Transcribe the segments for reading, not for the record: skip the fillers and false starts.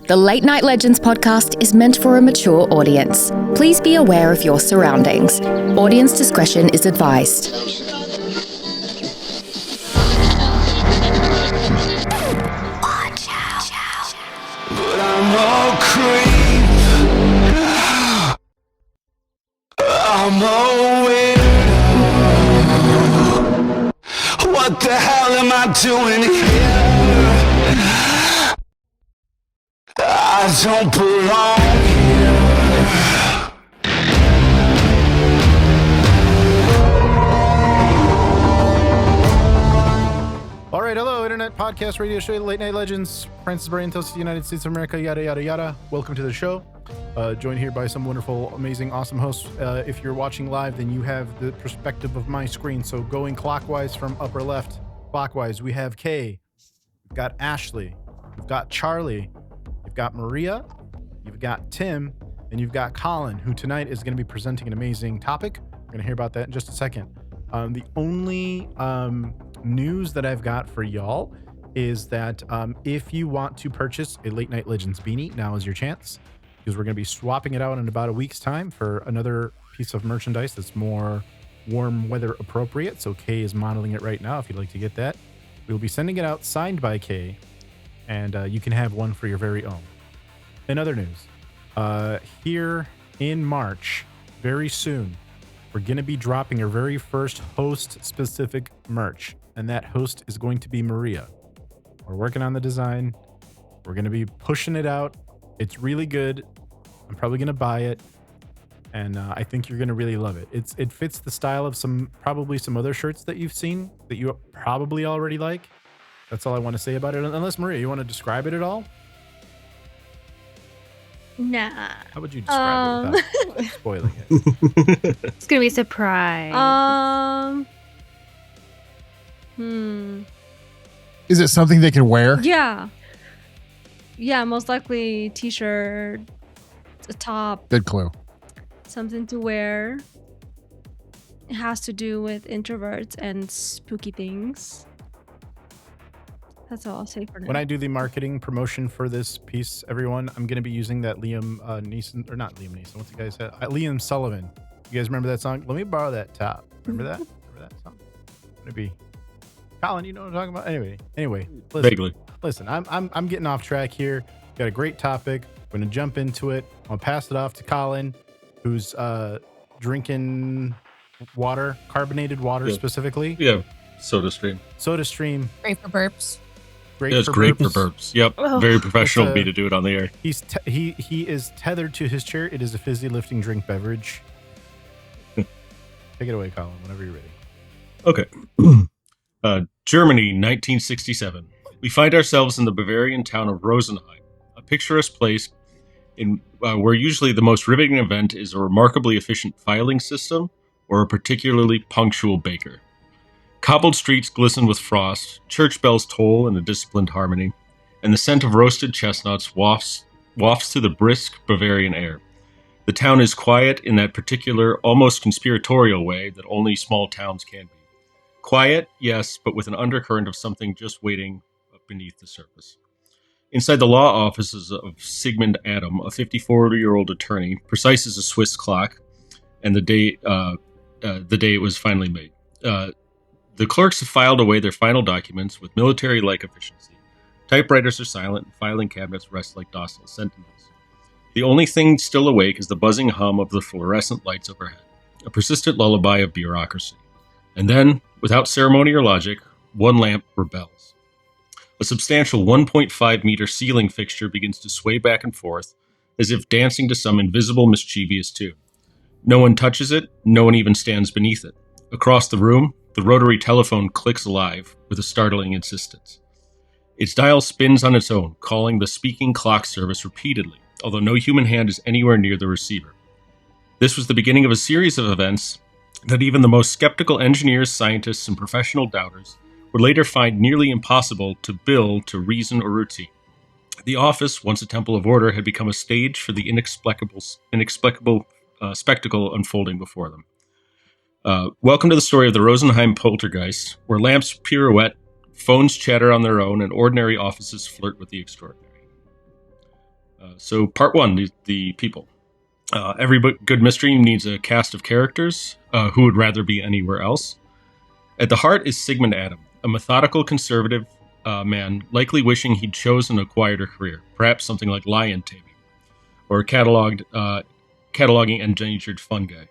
The Late Night Legends podcast is meant for a mature audience. Please be aware of your surroundings. Audience discretion is advised. Watch out. But I'm no creep. I'm no weirdo. What the hell am I doing here? I don't belong here. All right, hello, internet podcast radio show, Late Night Legends, Francis Bavarian, toast to the United States of America, yada, yada, yada. Welcome to the show. Joined here by some wonderful, amazing, awesome hosts. If you're watching live, then you have the perspective of my screen. So going clockwise from upper left, clockwise, we have Kay, we've got Ashley, we've got Charlie, you've got Maria, you've got Tim, and you've got Colin, who tonight is going to be presenting an amazing topic. We're going to hear about that in just a second. The only news that I've got for y'all is that if you want to purchase a Late Night Legends beanie, now is your chance, because we're going to be swapping it out in about a week's time for another piece of merchandise that's more warm weather appropriate. So Kay is modeling it right now if you'd like to get that. We'll be sending it out signed by Kay, and you can have one for your very own. In other news, here in March, very soon, we're going to be dropping our very first host-specific merch, and that host is going to be Maria. We're working on the design. We're going to be pushing it out. It's really good. I'm probably going to buy it, and I think you're going to really love it. It fits the style of probably some other shirts that you've seen that you probably already like. That's all I want to say about it. Unless, Maria, you want to describe it at all? Nah. How would you describe it without spoiling it? It's gonna be a surprise. Is it something they can wear? Yeah, most likely t-shirt, a top, Good clue. something to wear. It has to do with introverts and spooky things. That's all I'll say for now. When I do the marketing promotion for this piece, everyone, I'm going to be using that Liam Neeson, or not Liam Neeson, what's the guy's head? Liam Sullivan. You guys remember that song? Let me borrow that top. Remember that? Remember that song? Maybe. Colin, you know what I'm talking about? Anyway. Vaguely. Listen, I'm getting off track here. Got a great topic. We're going to jump into it. I'll pass it off to Colin, who's drinking water, carbonated water specifically. Yeah, SodaStream. SodaStream. Great for burps. Great It's for great burps. for burps. Yep, very professional of me to do it on the air. He is tethered to his chair. It is a fizzy lifting drink beverage. Take it away, Colin, whenever you're ready. Okay. Germany, 1967. We find ourselves in the Bavarian town of Rosenheim, a picturesque place in where usually the most riveting event is a remarkably efficient filing system or a particularly punctual baker. Cobbled streets glisten with frost, church bells toll in a disciplined harmony, and the scent of roasted chestnuts wafts through the brisk Bavarian air. The town is quiet in that particular, almost conspiratorial way that only small towns can be. Quiet, yes, but with an undercurrent of something just waiting beneath the surface. Inside the law offices of Sigmund Adam, a 54-year-old attorney, precise as a Swiss clock, and the day it was finally made. The clerks have filed away their final documents with military-like efficiency. Typewriters are silent, and filing cabinets rest like docile sentinels. The only thing still awake is the buzzing hum of the fluorescent lights overhead, a persistent lullaby of bureaucracy. And then, without ceremony or logic, one lamp rebels. A substantial 1.5-meter ceiling fixture begins to sway back and forth, as if dancing to some invisible, mischievous tune. No one touches it, no one even stands beneath it. Across the room, the rotary telephone clicks alive with a startling insistence. Its dial spins on its own, calling the speaking clock service repeatedly, although no human hand is anywhere near the receiver. This was the beginning of a series of events that even the most skeptical engineers, scientists, and professional doubters would later find nearly impossible to bill to reason or routine. The office, once a temple of order, had become a stage for the inexplicable spectacle unfolding before them. Welcome to the story of the Rosenheim Poltergeist, where lamps pirouette, phones chatter on their own, and ordinary offices flirt with the extraordinary. So part one, the people. Every good mystery needs a cast of characters. Who would rather be anywhere else? At the heart is Sigmund Adam, a methodical conservative man, likely wishing he'd chosen a quieter career, perhaps something like lion taming, or cataloging endangered fungi.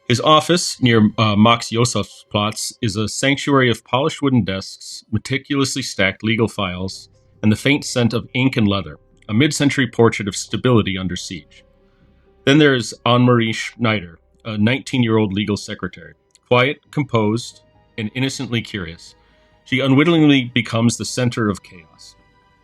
His office, near Max Josef's Platz, is a sanctuary of polished wooden desks, meticulously stacked legal files, and the faint scent of ink and leather, a mid-century portrait of stability under siege. Then there is Anne-Marie Schneider, a 19-year-old legal secretary, quiet, composed, and innocently curious. She unwittingly becomes the center of chaos.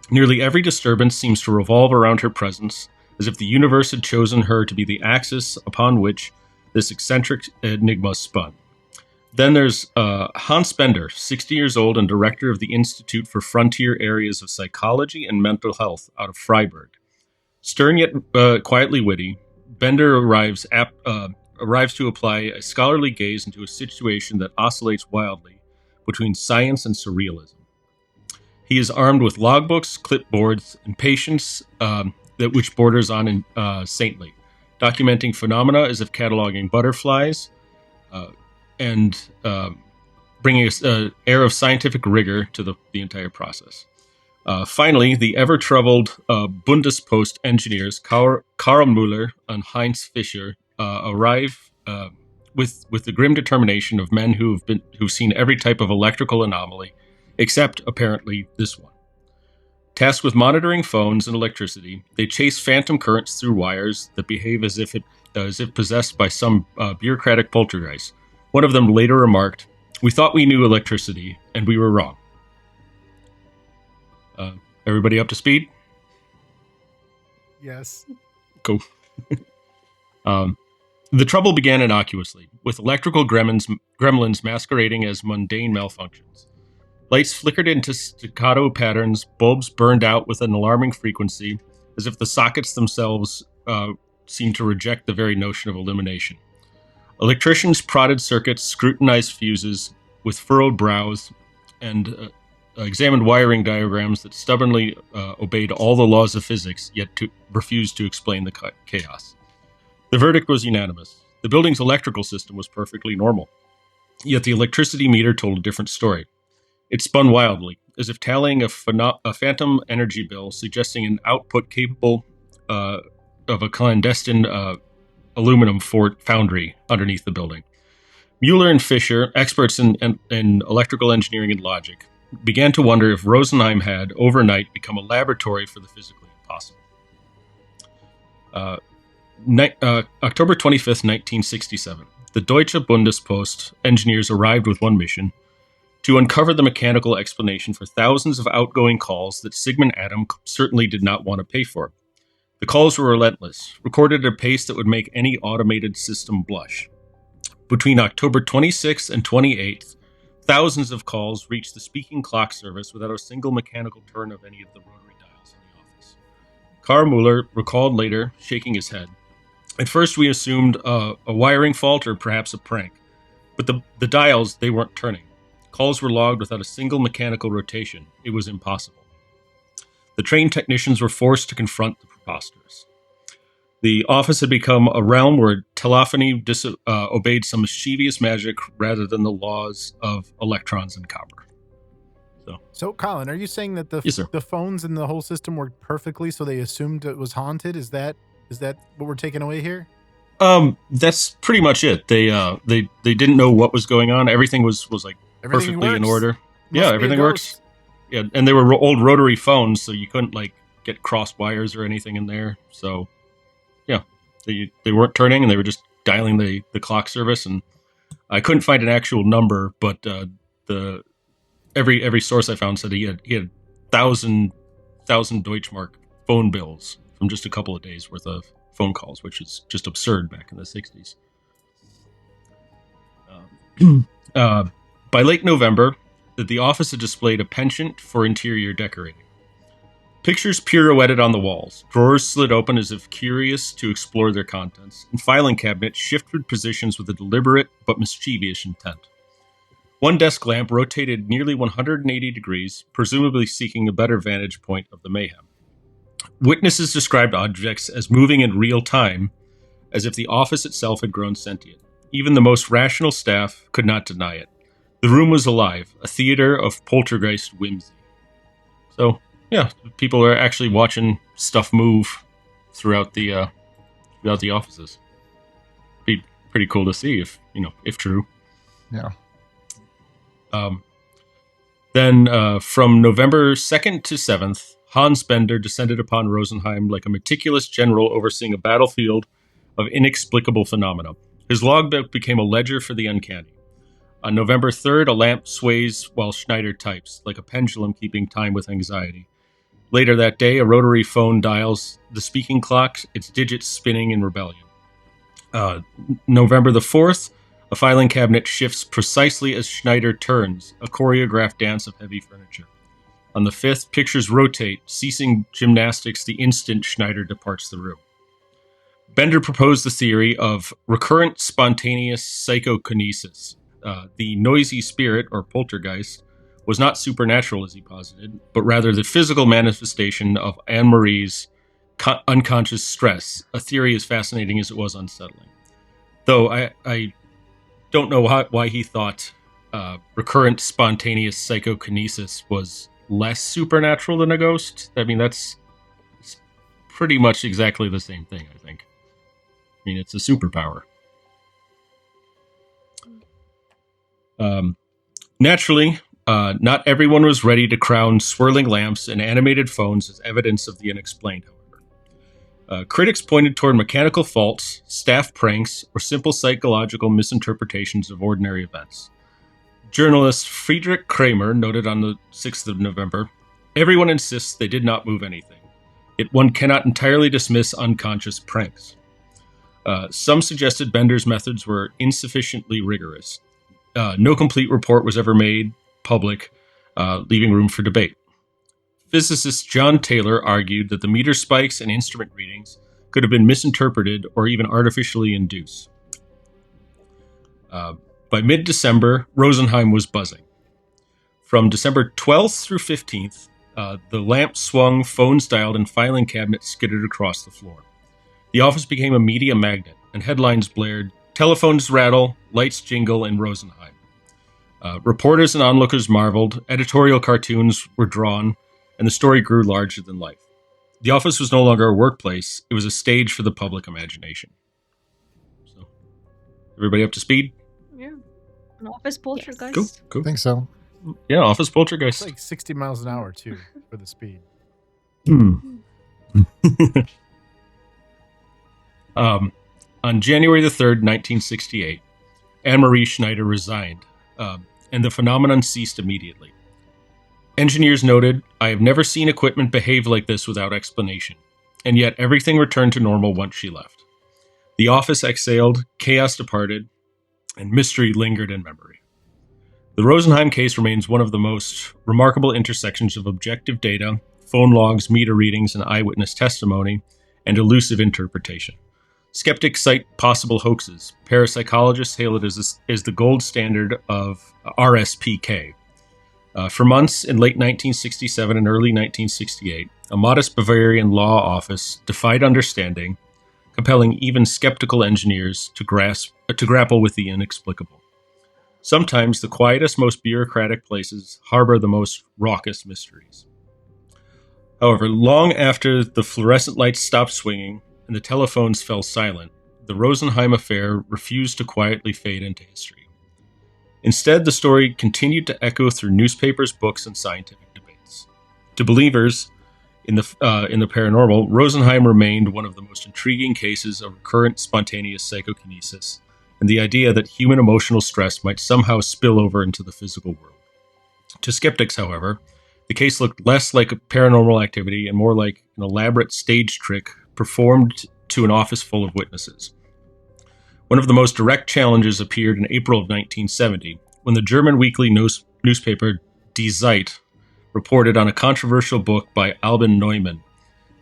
Nearly every disturbance seems to revolve around her presence, as if the universe had chosen her to be the axis upon which this eccentric enigma spun. Then there's Hans Bender, 60 years old and director of the Institute for Frontier Areas of Psychology and Mental Health out of Freiburg. Stern yet quietly witty, Bender arrives to apply a scholarly gaze into a situation that oscillates wildly between science and surrealism. He is armed with logbooks, clipboards, and patience which borders on saintly, documenting phenomena as if cataloging butterflies, and bringing an air of scientific rigor to the entire process. Finally, the ever-troubled Bundespost engineers Karl Müller and Heinz Fischer arrive with the grim determination of men who've seen every type of electrical anomaly, except apparently this one. Tasked with monitoring phones and electricity, they chase phantom currents through wires that behave as if possessed by some bureaucratic poltergeist. One of them later remarked, "We thought we knew electricity, and we were wrong." Everybody up to speed? Yes. Cool. The trouble began innocuously, with electrical gremlins masquerading as mundane malfunctions. Lights flickered into staccato patterns, bulbs burned out with an alarming frequency, as if the sockets themselves seemed to reject the very notion of illumination. Electricians prodded circuits, scrutinized fuses with furrowed brows, and examined wiring diagrams that stubbornly obeyed all the laws of physics, yet refused to explain the chaos. The verdict was unanimous. The building's electrical system was perfectly normal, yet the electricity meter told a different story. It spun wildly, as if tallying a phantom energy bill, suggesting an output capable of a clandestine aluminum foundry underneath the building. Mueller and Fisher, experts in electrical engineering and logic, began to wonder if Rosenheim had, overnight, become a laboratory for the physically impossible. October 25th, 1967. The Deutsche Bundespost engineers arrived with one mission: to uncover the mechanical explanation for thousands of outgoing calls that Sigmund Adam certainly did not want to pay for. The calls were relentless, recorded at a pace that would make any automated system blush. Between October 26th and 28th, thousands of calls reached the speaking clock service without a single mechanical turn of any of the rotary dials in the office. Karl Müller recalled later, shaking his head, "At first we assumed a wiring fault or perhaps a prank, but the dials, they weren't turning. Calls were logged without a single mechanical rotation. It was impossible." The trained technicians were forced to confront the preposterous. The office had become a realm where telephony obeyed some mischievous magic rather than the laws of electrons and copper. So, Colin, are you saying that Yes, sir. the phones and the whole system worked perfectly, so they assumed it was haunted? Is that what we're taking away here? That's pretty much it. They didn't know what was going on. Everything was like Everything perfectly in works. order. Must be a Everything works. ghost. Yeah, and they were old rotary phones, so you couldn't like get cross wires or anything in there. So, yeah, they weren't turning, and they were just dialing the clock service. And I couldn't find an actual number, but every source I found said he had 1,000 Deutschmark phone bills from just a couple of days worth of phone calls, which is just absurd back in the 60s. By late November, the office had displayed a penchant for interior decorating. Pictures pirouetted on the walls, drawers slid open as if curious to explore their contents, and filing cabinets shifted positions with a deliberate but mischievous intent. One desk lamp rotated nearly 180 degrees, presumably seeking a better vantage point of the mayhem. Witnesses described objects as moving in real time, as if the office itself had grown sentient. Even the most rational staff could not deny it. The room was alive, a theater of poltergeist whimsy. So, yeah, people are actually watching stuff move throughout the offices. Be pretty cool to see if true. Yeah. Then from November 2nd to 7th, Hans Bender descended upon Rosenheim like a meticulous general overseeing a battlefield of inexplicable phenomena. His logbook became a ledger for the uncanny. On November 3rd, a lamp sways while Schneider types, like a pendulum keeping time with anxiety. Later that day, a rotary phone dials the speaking clock, its digits spinning in rebellion. November the 4th, a filing cabinet shifts precisely as Schneider turns, a choreographed dance of heavy furniture. On the 5th, pictures rotate, ceasing gymnastics the instant Schneider departs the room. Bender proposed the theory of recurrent spontaneous psychokinesis. The noisy spirit, or poltergeist, was not supernatural, as he posited, but rather the physical manifestation of Anne-Marie's unconscious stress, a theory as fascinating as it was unsettling. Though I don't know why he thought recurrent spontaneous psychokinesis was less supernatural than a ghost. I mean, it's pretty much exactly the same thing, I think. I mean, it's a superpower. Naturally, not everyone was ready to crown swirling lamps and animated phones as evidence of the unexplained, however. Critics pointed toward mechanical faults, staff pranks, or simple psychological misinterpretations of ordinary events. Journalist Friedrich Kramer noted on the 6th of November, "Everyone insists they did not move anything. Yet one cannot entirely dismiss unconscious pranks." Some suggested Bender's methods were insufficiently rigorous. No complete report was ever made public, leaving room for debate. Physicist John Taylor argued that the meter spikes and instrument readings could have been misinterpreted or even artificially induced. By mid-December, Rosenheim was buzzing. From December 12th through 15th, the lamp swung, phones dialed, and filing cabinets skittered across the floor. The office became a media magnet, and headlines blared, "Telephones rattle, lights jingle in Rosenheim." Reporters and onlookers marveled, editorial cartoons were drawn, and the story grew larger than life. The office was no longer a workplace, it was a stage for the public imagination. So, everybody up to speed? Yeah. An office poltergeist. Cool. I think so. Yeah, office poltergeist. It's like 60 miles an hour, too, for the speed. On January the 3rd, 1968, Anne-Marie Schneider resigned, and the phenomenon ceased immediately. Engineers noted, "I have never seen equipment behave like this without explanation, and yet everything returned to normal once she left. The office exhaled, chaos departed, and mystery lingered in memory." The Rosenheim case remains one of the most remarkable intersections of objective data, phone logs, meter readings, and eyewitness testimony, and elusive interpretation. Skeptics cite possible hoaxes. Parapsychologists hail it as the gold standard of RSPK. For months in late 1967 and early 1968, a modest Bavarian law office defied understanding, compelling even skeptical engineers to grapple with the inexplicable. Sometimes the quietest, most bureaucratic places harbor the most raucous mysteries. However, long after the fluorescent lights stopped swinging and the telephones fell silent, the Rosenheim affair refused to quietly fade into history. Instead, the story continued to echo through newspapers, books, and scientific debates. To believers in the paranormal, Rosenheim remained one of the most intriguing cases of recurrent spontaneous psychokinesis, and the idea that human emotional stress might somehow spill over into the physical world. To skeptics, however, the case looked less like a paranormal activity and more like an elaborate stage trick performed to an office full of witnesses. One of the most direct challenges appeared in April of 1970, when the German weekly newspaper Die Zeit reported on a controversial book by Albin Neumann,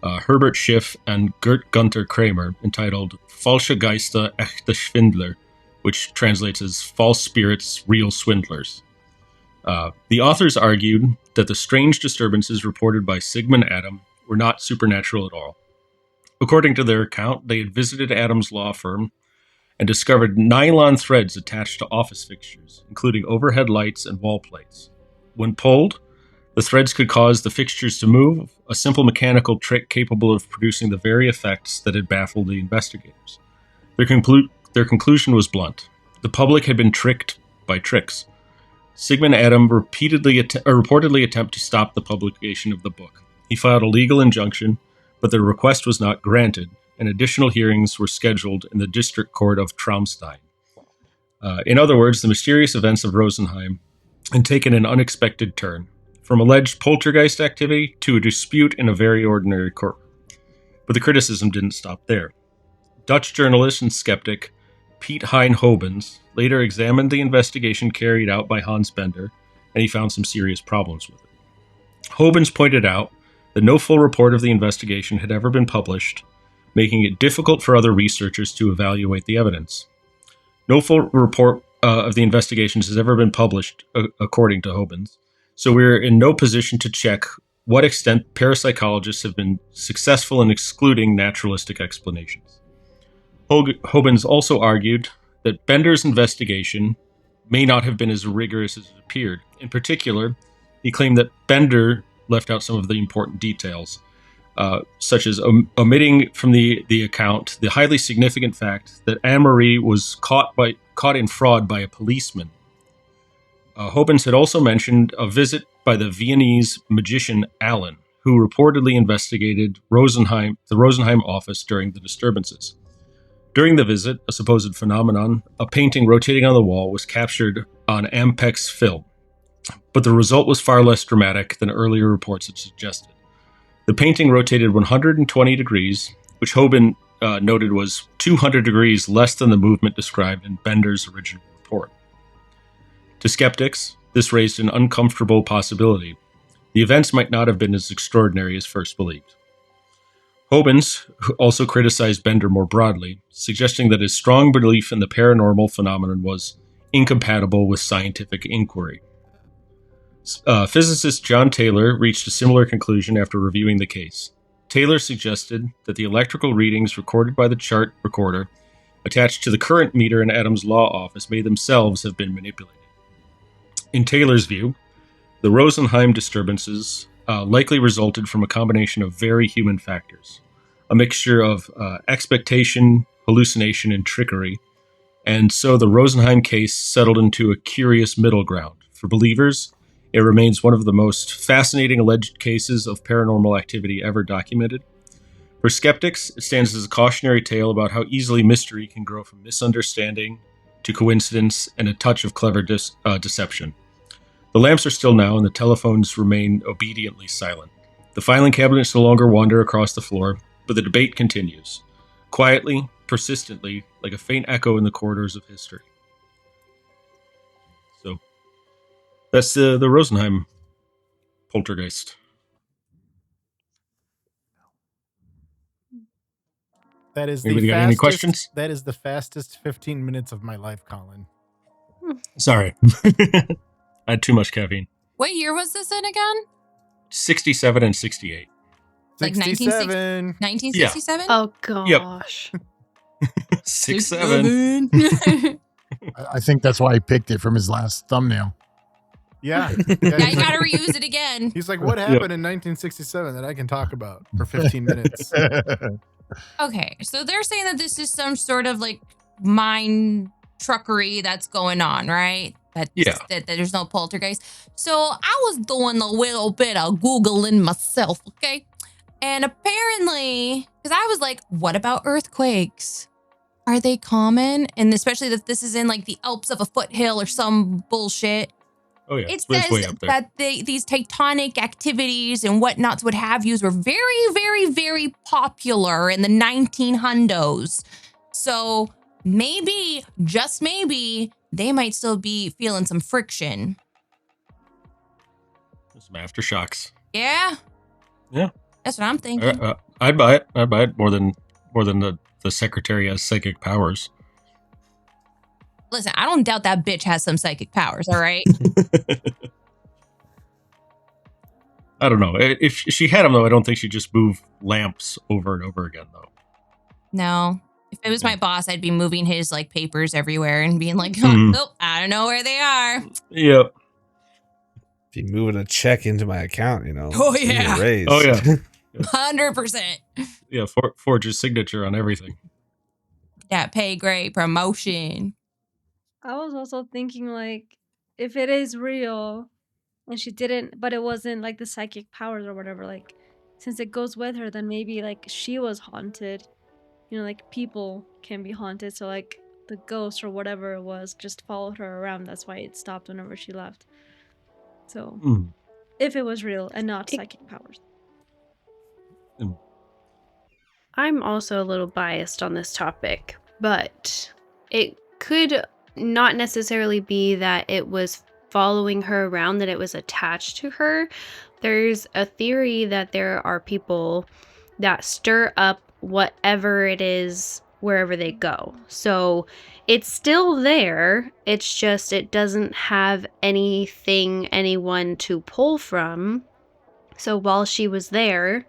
Herbert Schiff, and Gert Gunther Kramer, entitled Falsche Geister, echte Schwindler, which translates as False Spirits, Real Swindlers. The authors argued that the strange disturbances reported by Sigmund Adam were not supernatural at all. According to their account, they had visited Adam's law firm and discovered nylon threads attached to office fixtures, including overhead lights and wall plates. When pulled, the threads could cause the fixtures to move, a simple mechanical trick capable of producing the very effects that had baffled the investigators. Their conclusion was blunt. The public had been tricked by tricks. Sigmund Adam reportedly attempted to stop the publication of the book. He filed a legal injunction, but the request was not granted, and additional hearings were scheduled in the district court of Traunstein. In other words, the mysterious events of Rosenheim had taken an unexpected turn, from alleged poltergeist activity to a dispute in a very ordinary courtroom. But the criticism didn't stop there. Dutch journalist and skeptic Piet Hein Hobens later examined the investigation carried out by Hans Bender, and he found some serious problems with it. Hobens pointed out that no full report of the investigation had ever been published, making it difficult for other researchers to evaluate the evidence. No full report of the investigations has ever been published, according to Hobens, so we're in no position to check what extent parapsychologists have been successful in excluding naturalistic explanations. Hobens also argued that Bender's investigation may not have been as rigorous as it appeared. In particular, he claimed that Bender left out some of the important details, such as omitting from the account the highly significant fact that Anne-Marie was caught in fraud by a policeman. Hobens had also mentioned a visit by the Viennese magician Alan, who reportedly investigated the Rosenheim office during the disturbances. During the visit, a supposed phenomenon, a painting rotating on the wall, was captured on Ampex film, but the result was far less dramatic than earlier reports had suggested. The painting rotated 120 degrees, which Hoban noted was 200 degrees less than the movement described in Bender's original report. To skeptics, this raised an uncomfortable possibility. The events might not have been as extraordinary as first believed. Hobens also criticized Bender more broadly, suggesting that his strong belief in the paranormal phenomenon was incompatible with scientific inquiry. Physicist John Taylor reached a similar conclusion after reviewing the case. Taylor suggested that the electrical readings recorded by the chart recorder attached to the current meter in Adam's law office may themselves have been manipulated. In Taylor's view, the Rosenheim disturbances likely resulted from a combination of very human factors, a mixture of expectation, hallucination, and trickery, and so the Rosenheim case settled into a curious middle ground. For believers, it remains one of the most fascinating alleged cases of paranormal activity ever documented. For skeptics, it stands as a cautionary tale about how easily mystery can grow from misunderstanding to coincidence and a touch of clever deception. The lamps are still now, and the telephones remain obediently silent. The filing cabinets no longer wander across the floor, but the debate continues, quietly, persistently, like a faint echo in the corridors of history. So, that's the Rosenheim Poltergeist. That is Anybody got any questions? That is the fastest 15 minutes of my life, Colin. Sorry. I had too much caffeine. What year was this in again? 67 and 68. Like 67. 1967? Oh gosh. 67. I think that's why I picked it from his last thumbnail. Yeah. Yeah, you gotta reuse it again. He's like, what happened in 1967 that I can talk about for 15 minutes? Okay, so they're saying that this is some sort of like mind truckery that's going on, right? That there's no poltergeist. So I was doing a little bit of Googling myself, okay? And apparently, because I was like, what about earthquakes? Are they common? And especially that this is in like the Alps of a foothill or some bullshit. Oh, yeah. It It's way says up there. that these tectonic activities and whatnots, what have yous, were very, very, very popular in the 1900s. So maybe, just maybe, they might still be feeling some friction. Some aftershocks. Yeah? Yeah. That's what I'm thinking. I'd buy it. I'd buy it more than the secretary has psychic powers. Listen, I don't doubt that bitch has some psychic powers, all right? I don't know. If she had them, though, I don't think she'd just move lamps over and over again, though. No. If it was my boss, I'd be moving his like papers everywhere and being like, oh, I don't know where they are. Yep. Be moving a check into my account, Oh, yeah. Raise. Oh, yeah. 100%. Yeah, forge his signature on everything. Yeah, pay great, promotion. I was also thinking, like, if it is real and she didn't, but it wasn't like the psychic powers or whatever, like, since it goes with her, then maybe like she was haunted. Like people can be haunted. So like the ghost or whatever it was just followed her around. That's why it stopped whenever she left. So if it was real and not psychic powers. I'm also a little biased on this topic, but it could not necessarily be that it was following her around, that it was attached to her. There's a theory that there are people that stir up whatever it is wherever they go. So it's still there. It's just it doesn't have anyone to pull from. So while she was there,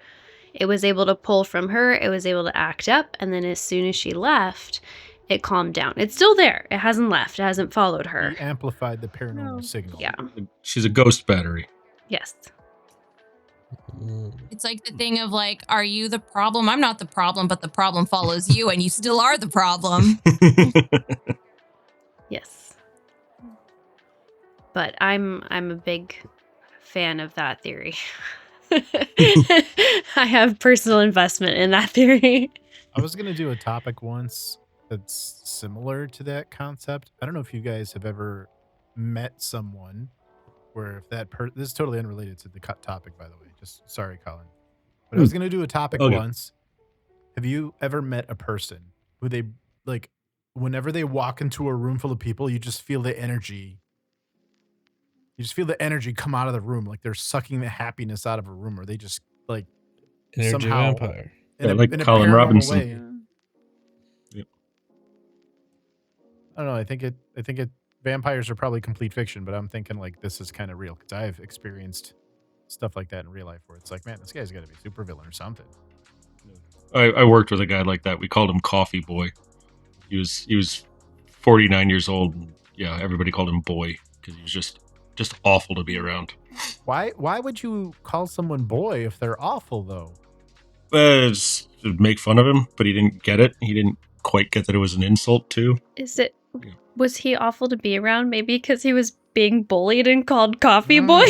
it was able to pull from her, it was able to act up, and then as soon as she left, it calmed down. It's still there. It hasn't left. It hasn't followed her. It amplified the paranormal signal. Yeah. She's a ghost battery. Yes. It's like the thing of like, are you the problem? I'm not the problem, but the problem follows you, and you still are the problem. Yes. But I'm a big fan of that theory. I have personal investment in that theory. I was going to do a topic once that's similar to that concept. I don't know if you guys have ever met someone where if that this is totally unrelated to the topic, by the way. Just sorry, Colin. But I was going to do a topic once. Have you ever met a person who they like whenever they walk into a room full of people, you just feel the energy. You just feel the energy come out of the room, like they're sucking the happiness out of a room, or they just like energy somehow vampire. Like Colin Robinson. Way. Yep. I don't know. I think it. Vampires are probably complete fiction, but I'm thinking like this is kind of real because I've experienced stuff like that in real life where it's like, man, this guy's got to be super villain or something. I worked with a guy like that. We called him Coffee Boy. He was 49 years old. And yeah, everybody called him Boy because he was just awful to be around. Why would you call someone boy if they're awful though? Just to make fun of him, but he didn't get it. He didn't quite get that it was an insult too. Was he awful to be around? Maybe because he was being bullied and called Coffee Boy?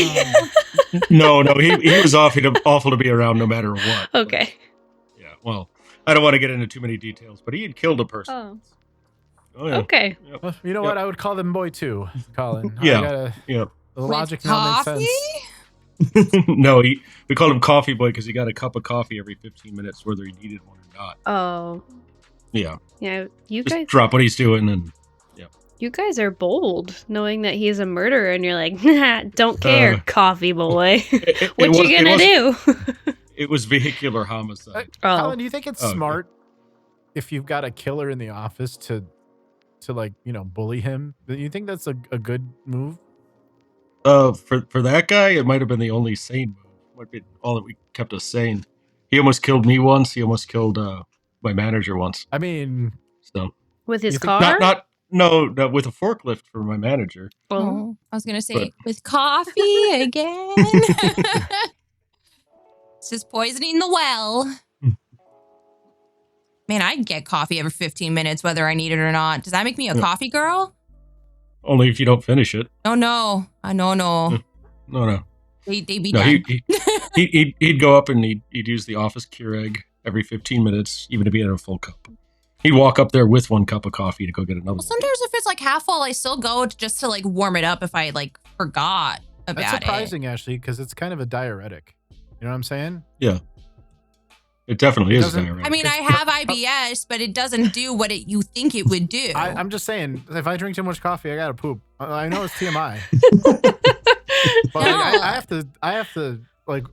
No, he was awful to be around no matter what. Okay. Yeah, well, I don't want to get into too many details, but he had killed a person. Oh yeah. Okay. Yep. Well, you know what? I would call them boy too, Colin. Yeah. The logic now makes sense. No, we called him Coffee Boy because he got a cup of coffee every 15 minutes, whether he needed one or not. Oh. Yeah. Yeah. You Just guys drop what he's doing and. You guys are bold, knowing that he's a murderer, and you're like, nah, don't care, Coffee Boy. What you gonna do? It was vehicular homicide. Colin, do you think it's smart if you've got a killer in the office to like, bully him? Do you think that's a good move? For that guy, it might have been the only sane move. Might be all that we kept us sane. He almost killed me once. He almost killed my manager once. I mean, so with his car? No, with a forklift for my manager. Oh, I was going to say, with coffee again? It's just poisoning the well. Man, I get coffee every 15 minutes, whether I need it or not. Does that make me a coffee girl? Only if you don't finish it. Oh, no. No. No. They be done. He'd go up and he'd use the office Keurig every 15 minutes, even if he had a full cup. He'd walk up there with one cup of coffee to go get another. Well, sometimes if it's like half full, I still go just to like warm it up if I like forgot about it. That's surprising, actually, because it's kind of a diuretic. You know what I'm saying? Yeah. It definitely is diuretic. I mean, I have IBS, but it doesn't do what you think it would do. I'm just saying, if I drink too much coffee, I gotta poop. I know it's TMI. But No. I have to like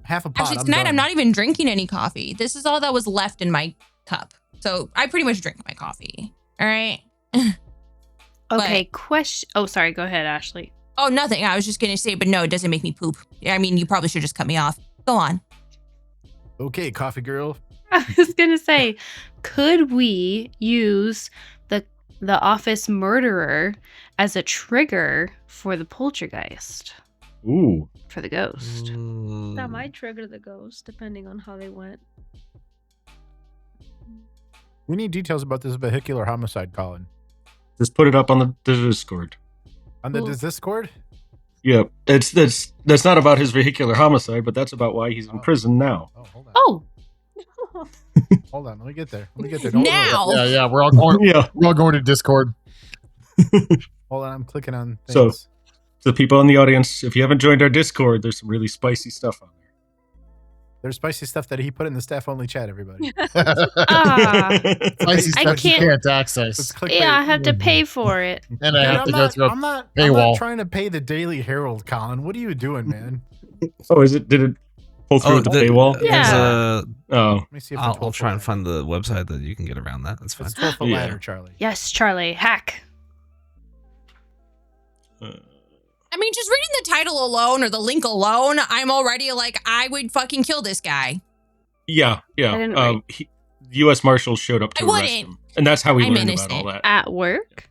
half a pot. Actually, tonight I'm not even drinking any coffee. This is all that was left in my cup. So I pretty much drink my coffee. All right. Okay, question. Oh, sorry. Go ahead, Ashley. Oh, nothing. I was just going to say, but no, it doesn't make me poop. I mean, you probably should just cut me off. Go on. Okay, coffee girl. I was gonna say, could we use the office murderer as a trigger for the poltergeist? Ooh. For the ghost. That might trigger the ghost, depending on how they went. We need details about this vehicular homicide, Colin. Just put it up on the Discord. On the Discord? Yeah, that's not about his vehicular homicide, but that's about why he's in prison now. Oh. Hold on, let me get there. Now. Yeah, we're all going. We're all going to Discord. Hold on, I'm clicking on things. So people in the audience, if you haven't joined our Discord, there's some really spicy stuff on there. There's spicy stuff that he put in the staff-only chat, everybody. Spicy stuff you can't access. Yeah, I have to pay for it. And I have to go through a I'm not paywall. trying to pay the Daily Herald, Colin. What are you doing, man? Oh, did it pull through the paywall? Yeah. Let me see if I'll try and find the website that you can get around that. That's fine. It's 12-foot ladder, Charlie. Yes, Charlie. Hack. I mean, just reading the title alone or the link alone, I'm already like, I would fucking kill this guy. Yeah. U.S. Marshals showed up to arrest him. And that's how we learned about all that. At work?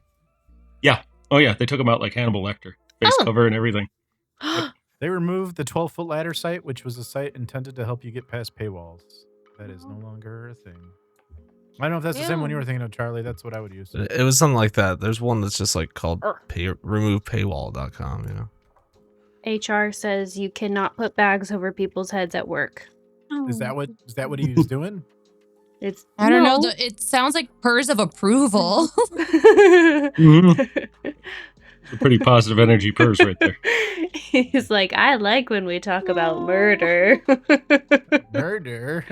Yeah. Oh, yeah. They took him out like Hannibal Lecter. Face cover and everything. They removed the 12-foot ladder site, which was a site intended to help you get past paywalls. That is no longer a thing. I don't know if that's the same one you were thinking of, Charlie. That's what I would use. It was something like that. There's one that's just like called removepaywall.com, you know. HR says you cannot put bags over people's heads at work. Is that what he was doing? I don't know. It sounds like purrs of approval. A pretty positive energy purse right there. He's like, I like when we talk about murder. Murder.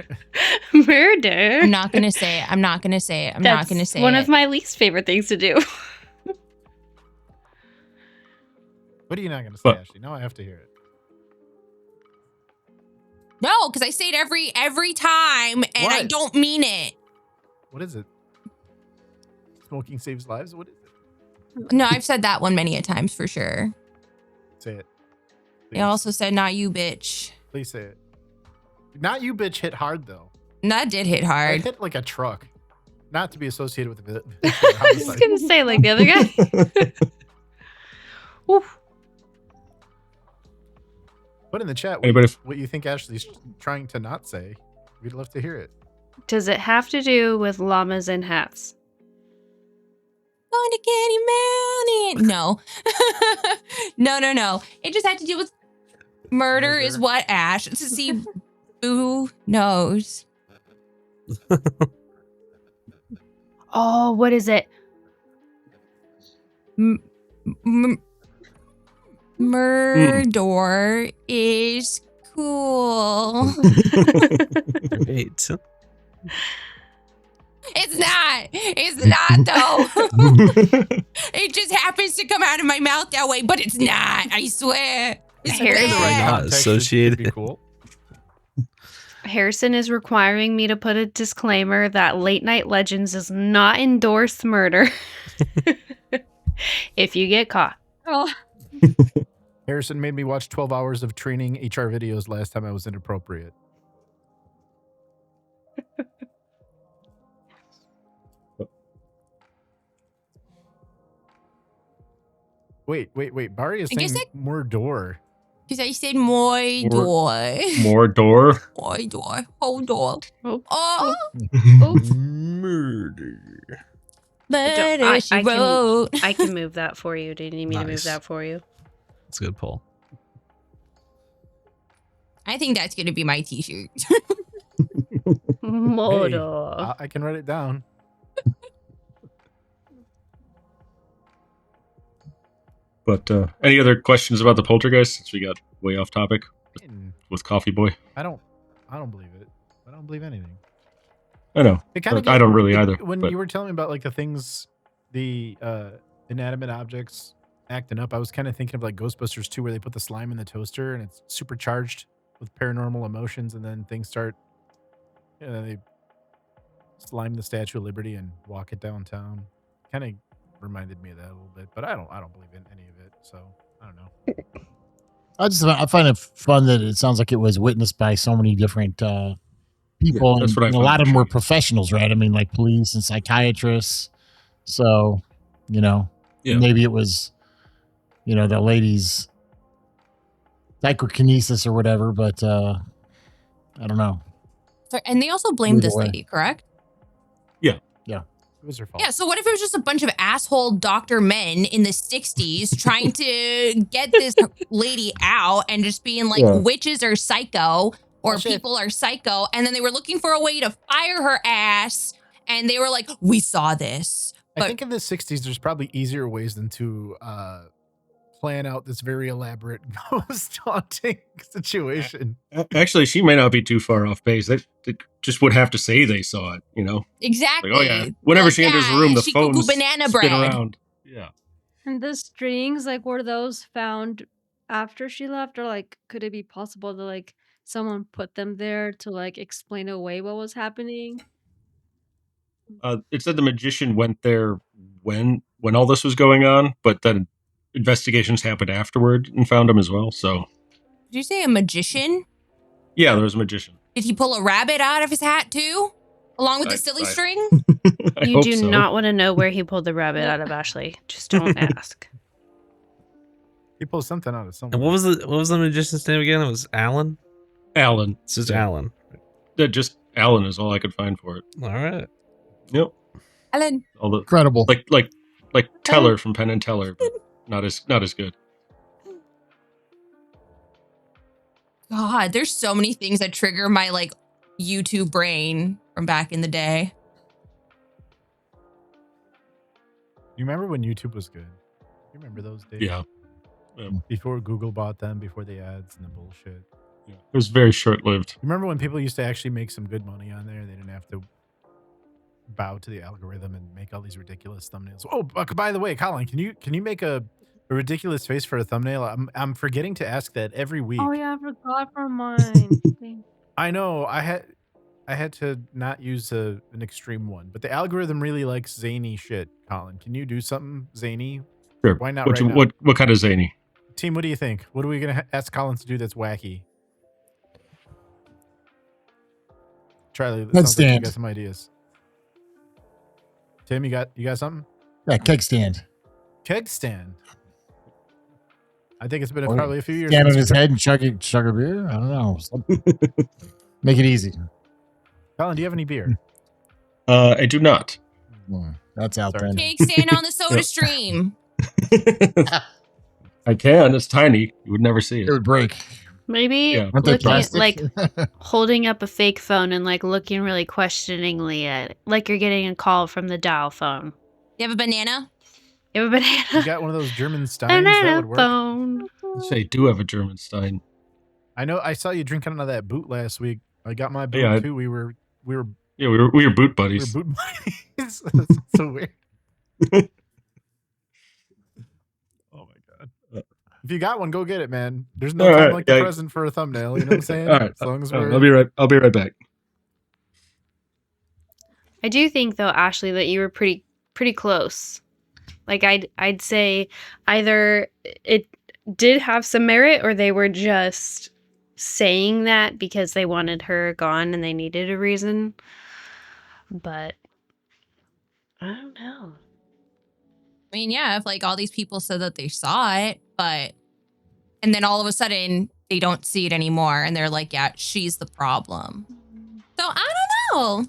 Murder. I'm not going to say it. I'm not going to say it. That's one of my least favorite things to do. What are you not going to say, Ashley? Now I have to hear it. No, because I say it every time, and I don't mean it. What is it? Smoking saves lives? What is it? No, I've said that one many a times for sure. Say it. Please. I also said, not you, bitch. Please say it. Not you, bitch hit hard, though. That did hit hard. It hit like a truck. Not to be associated with the I was going to say, like the other guy. Oof. Put in the chat what you think Ashley's trying to not say. We'd love to hear it. Does it have to do with llamas and hats? Going to get him out. No. No. It just had to do with murder is what Ash. To see who knows. Oh, what is it? Murder is cool. Great. It's not though. It just happens to come out of my mouth that way, but it's not. I swear. It's not associated. Cool. Harrison is requiring me to put a disclaimer that Late Night Legends does not endorse murder. If you get caught. Oh. Harrison made me watch 12 hours of training HR videos last time I was inappropriate. Wait. Barry is saying more door. Because I said more door. More door? More door. Hold on. Oh. Murder. Murder, she wrote. I can move that for you. Do you need me to move that for you? That's a good pull. I think that's going to be my t-shirt. Murder. Hey, I can write it down. But any other questions about the poltergeist since we got way off topic with Coffee Boy? I don't believe it. I don't believe anything. I know. I don't really either. When you were telling me about like the things, the inanimate objects acting up, I was kind of thinking of like Ghostbusters 2 where they put the slime in the toaster and it's supercharged with paranormal emotions and then things start, they slime the Statue of Liberty and walk it downtown. Kind of reminded me of that a little bit, but I don't believe in any of it. So I don't know. I find it fun that it sounds like it was witnessed by so many different people. that's what I and a find lot of them were intriguing. professionals, right? I mean, like police and psychiatrists. So, Yeah. maybe it was, the lady's psychokinesis or whatever, but I don't know. So, and they also blamed Either this way. lady, correct? It was her fault. Yeah, so what if it was just a bunch of asshole doctor men in the 60s trying to get this lady out and just being like, witches are psycho or people are psycho, and then they were looking for a way to fire her ass, and they were like, we saw this. I think in the 60s, there's probably easier ways than to plan out this very elaborate ghost haunting situation. Actually, she may not be too far off base. They just would have to say they saw it, Exactly. Like, oh yeah. Whenever she enters the room, the she phones banana spin bread. around. Yeah. And the strings, like, were those found after she left, or like, could it be possible that like someone put them there to like explain away what was happening? It said the magician went there when all this was going on, but then investigations happened afterward and found him as well. So, Did you say a magician? yeah, there was a magician. Did he pull a rabbit out of his hat too? Along with the silly string? You do not want to know where he pulled the rabbit out of, Ashley. Just don't ask. He pulled something out of somewhere. And what was the magician's name again? It was Alan? Alan. It's just Alan. Yeah, just Alan is all I could find for it. All right. Yep. Alan. All the Incredible. like Teller from Penn and Teller, but not as good. God, there's so many things that trigger my like YouTube brain from back in the day. You remember when YouTube was good? You remember those days? Yeah. Before Google bought them, before the ads and the bullshit. Yeah. It was very short-lived. You remember when people used to actually make some good money on there? They didn't have to bow to the algorithm and make all these ridiculous thumbnails. Oh, by the way, Colin, can you make a ridiculous face for a thumbnail? I'm forgetting to ask that every week. Oh yeah, I forgot for mine. I know. I had to not use an extreme one, but the algorithm really likes zany shit. Colin, can you do something zany? Sure. Why not? What kind of zany? Team, what do you think? What are we gonna ask Colin to do that's wacky? Charlie, that sounds like you got some ideas. Tim, you got something? Yeah, keg stand. Keg stand. I think it's been probably a few years. Stand on his head and chug a beer. I don't know. Make it easy. Colin, do you have any beer? I do not. That's out there. Cake stand on the soda stream. I can. It's tiny. You would never see it. It would break. Maybe looking at, like holding up a fake phone and like looking really questioningly at it, like you're getting a call from the dial phone. You have a banana? You have a banana? You got one of those German steins banana that would work? phone. I do have a German stein. I know. I saw you drinking out of that boot last week. I got my boot too. We were boot buddies. We were boot buddies. That's so weird. Oh my god! If you got one, go get it, man. There's no time like the present for a thumbnail. You know what I'm saying? All right. As long as I'll be right back. I do think though, Ashley, that you were pretty close. Like I'd say either it did have some merit or they were just saying that because they wanted her gone and they needed a reason. But I don't know. I mean, yeah, if like all these people said that they saw it, and then all of a sudden they don't see it anymore and they're like, yeah, she's the problem. So I don't know.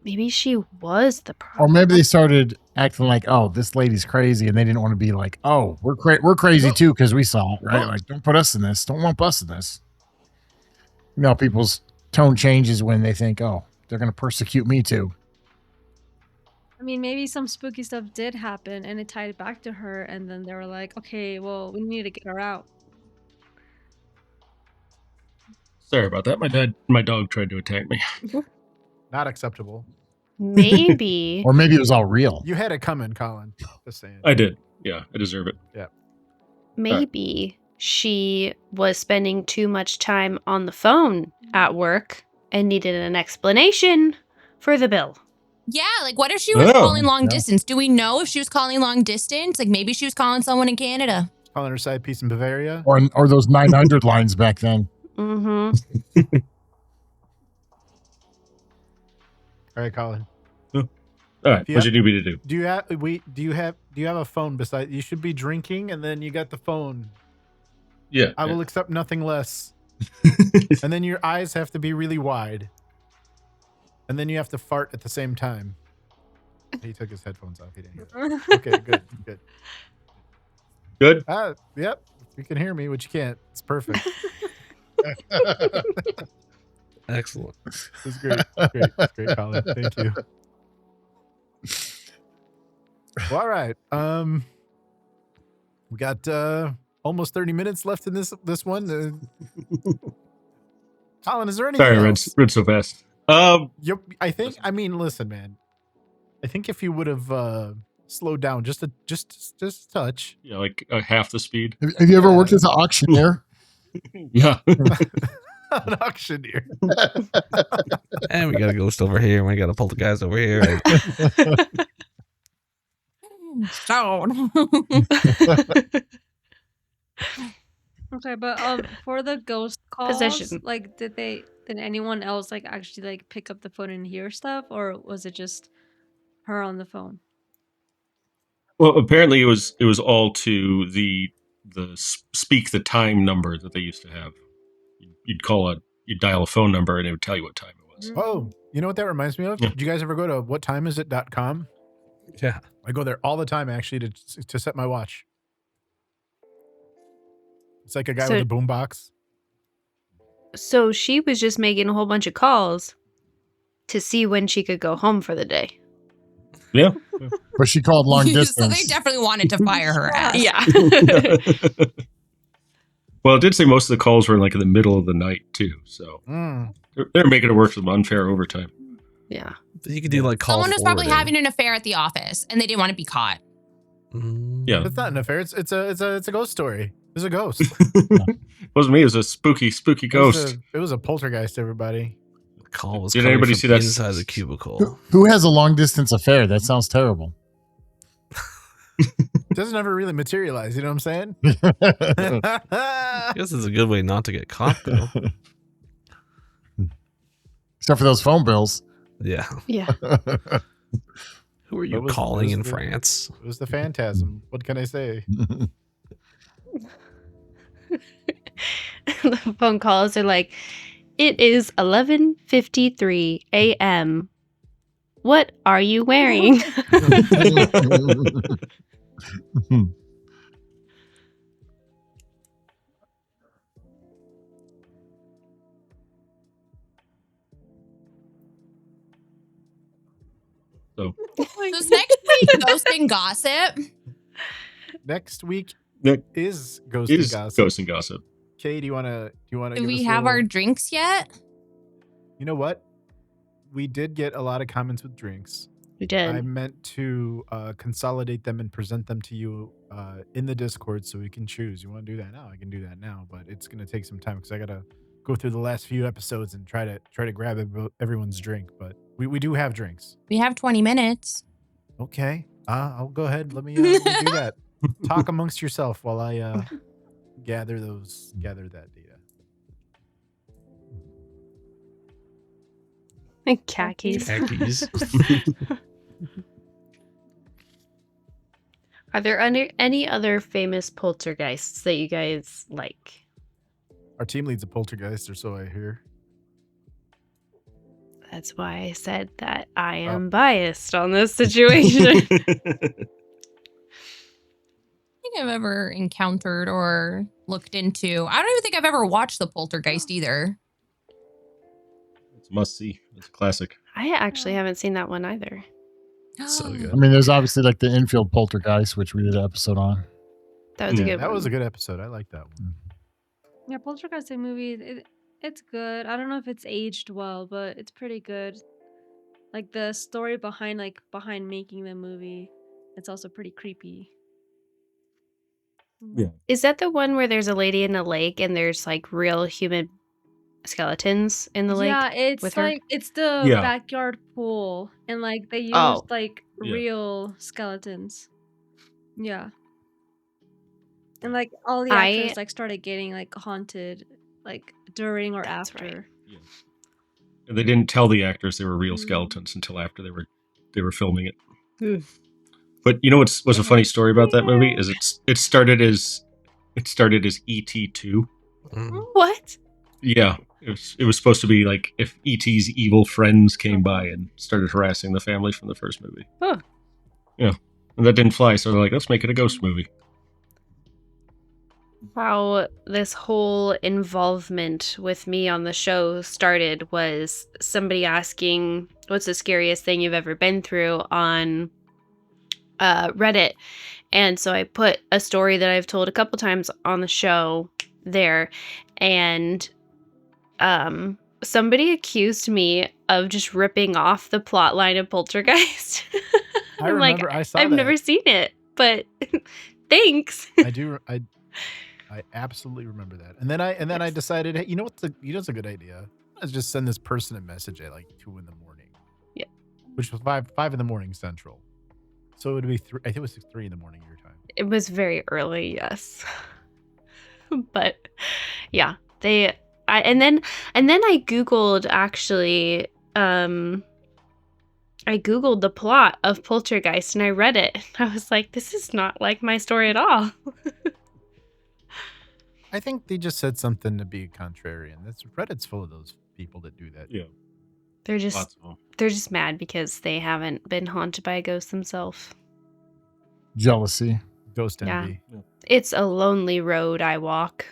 Maybe she was the problem. Or maybe they started acting like, oh, this lady's crazy, and they didn't want to be like, oh, we're crazy too because we saw it, right? Like, don't put us in this. Don't lump us in this. You know, people's tone changes when they think, oh, they're going to persecute me too. I mean, maybe some spooky stuff did happen and it tied back to her, and then they were like, okay, well, we need to get her out. Sorry about that. My dog tried to attack me. Not acceptable. Maybe. Or maybe it was all real. You had it coming, Colin. Just saying. I did. Yeah, I deserve it. Yeah. Maybe she was spending too much time on the phone at work and needed an explanation for the bill. Yeah, like what if she was calling long distance? Do we know if she was calling long distance? Like maybe she was calling someone in Canada. calling her side piece in Bavaria. Or those 900 lines back then. Mm-hmm. All right, Colin. All right, what you need me to do? Do you have a phone beside you? Should be drinking, and then you got the phone. Yeah. I will accept nothing less. And then your eyes have to be really wide. And then you have to fart at the same time. He took his headphones off. He didn't hear that. Okay, good. Good? Yep. You can hear me, which you can't. It's perfect. Excellent. It's great. It's great, Colin. Thank you. Well, all right. We got almost 30 minutes left in this one. Colin, is there anything Sorry, I else? read so fast. Listen, man. I think if you would have slowed down just a touch. Yeah, like half the speed. Have you ever worked as an auctioneer? Yeah. An auctioneer. And we got a ghost over here, and we got a poltergeist over here. Okay, but for the ghost calls, Possession. like did anyone else like actually like pick up the phone and hear stuff, or was it just her on the phone? Well, apparently it was all to the speak the time number that they used to have. You'd dial a phone number and it would tell you what time it was. Oh, you know what that reminds me of? Yeah. Did you guys ever go to whattimeisit.com? Yeah. I go there all the time actually to set my watch. It's like a guy with a boombox. So she was just making a whole bunch of calls to see when she could go home for the day. Yeah. But she called long distance. So they definitely wanted to fire her ass. Yeah. Well, it did say most of the calls were like in the middle of the night too, so they're making it work with unfair overtime. Yeah. You could do like call. Someone was probably having an affair at the office, and they didn't want to be caught. Yeah, it's not an affair. It's a ghost story. There's a ghost. Wasn't me. It was a spooky ghost. It was a poltergeist. Everybody. The call was. Did anybody see that inside the cubicle? Who has a long distance affair? That sounds terrible. It doesn't ever really materialize. You know what I'm saying? I guess it's a good way not to get caught, though. Except for those phone bills. Yeah. Yeah. Who are you calling in France? It was the phantasm. What can I say? The phone calls are like, it is 11:53 a.m. What are you wearing? So is next week Ghost and Gossip? Next week Nick is Ghost and Gossip. Ghost and Gossip. Kay, do you want to? Do we have our drinks yet? You know what? We did get a lot of comments with drinks. We did. I meant to consolidate them and present them to you in the Discord so we can choose. You want to do that now? I can do that now, but it's going to take some time because I got to go through the last few episodes and try to grab everyone's drink. But we do have drinks. We have 20 minutes. Okay. I'll go ahead. Let me do that. Talk amongst yourself while I gather that data. Khakis. Khakis. Are there any other famous poltergeists that you guys like? Our team leads a poltergeist, or so I hear. That's why I said that I am biased on this situation. I think I've ever encountered or looked into. I don't even think I've ever watched The Poltergeist either. It's a must see. It's a classic. I actually haven't seen that one either. So good. I mean, there's obviously like the infield poltergeist, which we did an episode on. That was a good That one. was a good episode. I like that one. Yeah, Poltergeist the movie, it's good. I don't know if it's aged well, but it's pretty good. Like the story behind making the movie, it's also pretty creepy. Yeah. Is that the one where there's a lady in a lake and there's like real human skeletons in the lake? Yeah, it's with her? like it's the Yeah. backyard pool, and like they used Oh. like Yeah. real skeletons. Yeah. And like all the I- actors like started getting like haunted like during or That's after. right. And they didn't tell the actors they were real Mm. skeletons until after they were filming it. Hmm. But you know what's a funny story about that movie is it started as ET2. Mm. What? Yeah, it was supposed to be like if ET's evil friends came by and started harassing the family from the first movie. Huh. Yeah, and that didn't fly, so they're like, let's make it a ghost movie. How this whole involvement with me on the show started was somebody asking, what's the scariest thing you've ever been through on Reddit? And so I put a story that I've told a couple times on the show there, and somebody accused me of just ripping off the plot line of Poltergeist. I I'm remember. I saw I've that. never seen it, but thanks. I do. I absolutely remember that. And then I decided, hey, you know what's a good idea? Let's just send this person a message at like 2 a.m. Yeah. Which was 5 a.m. Central. So it would be 3. I think it was 3 a.m. your time. It was very early, yes. But yeah, and then I Googled actually, I Googled the plot of Poltergeist and I read it. I was like, this is not like my story at all. I think they just said something to be contrarian. Reddit's full of those people that do that. Yeah, They're lots just of them. they're just mad because they haven't been haunted by a ghost themselves. Jealousy. Ghost Yeah. envy. It's a lonely road I walk.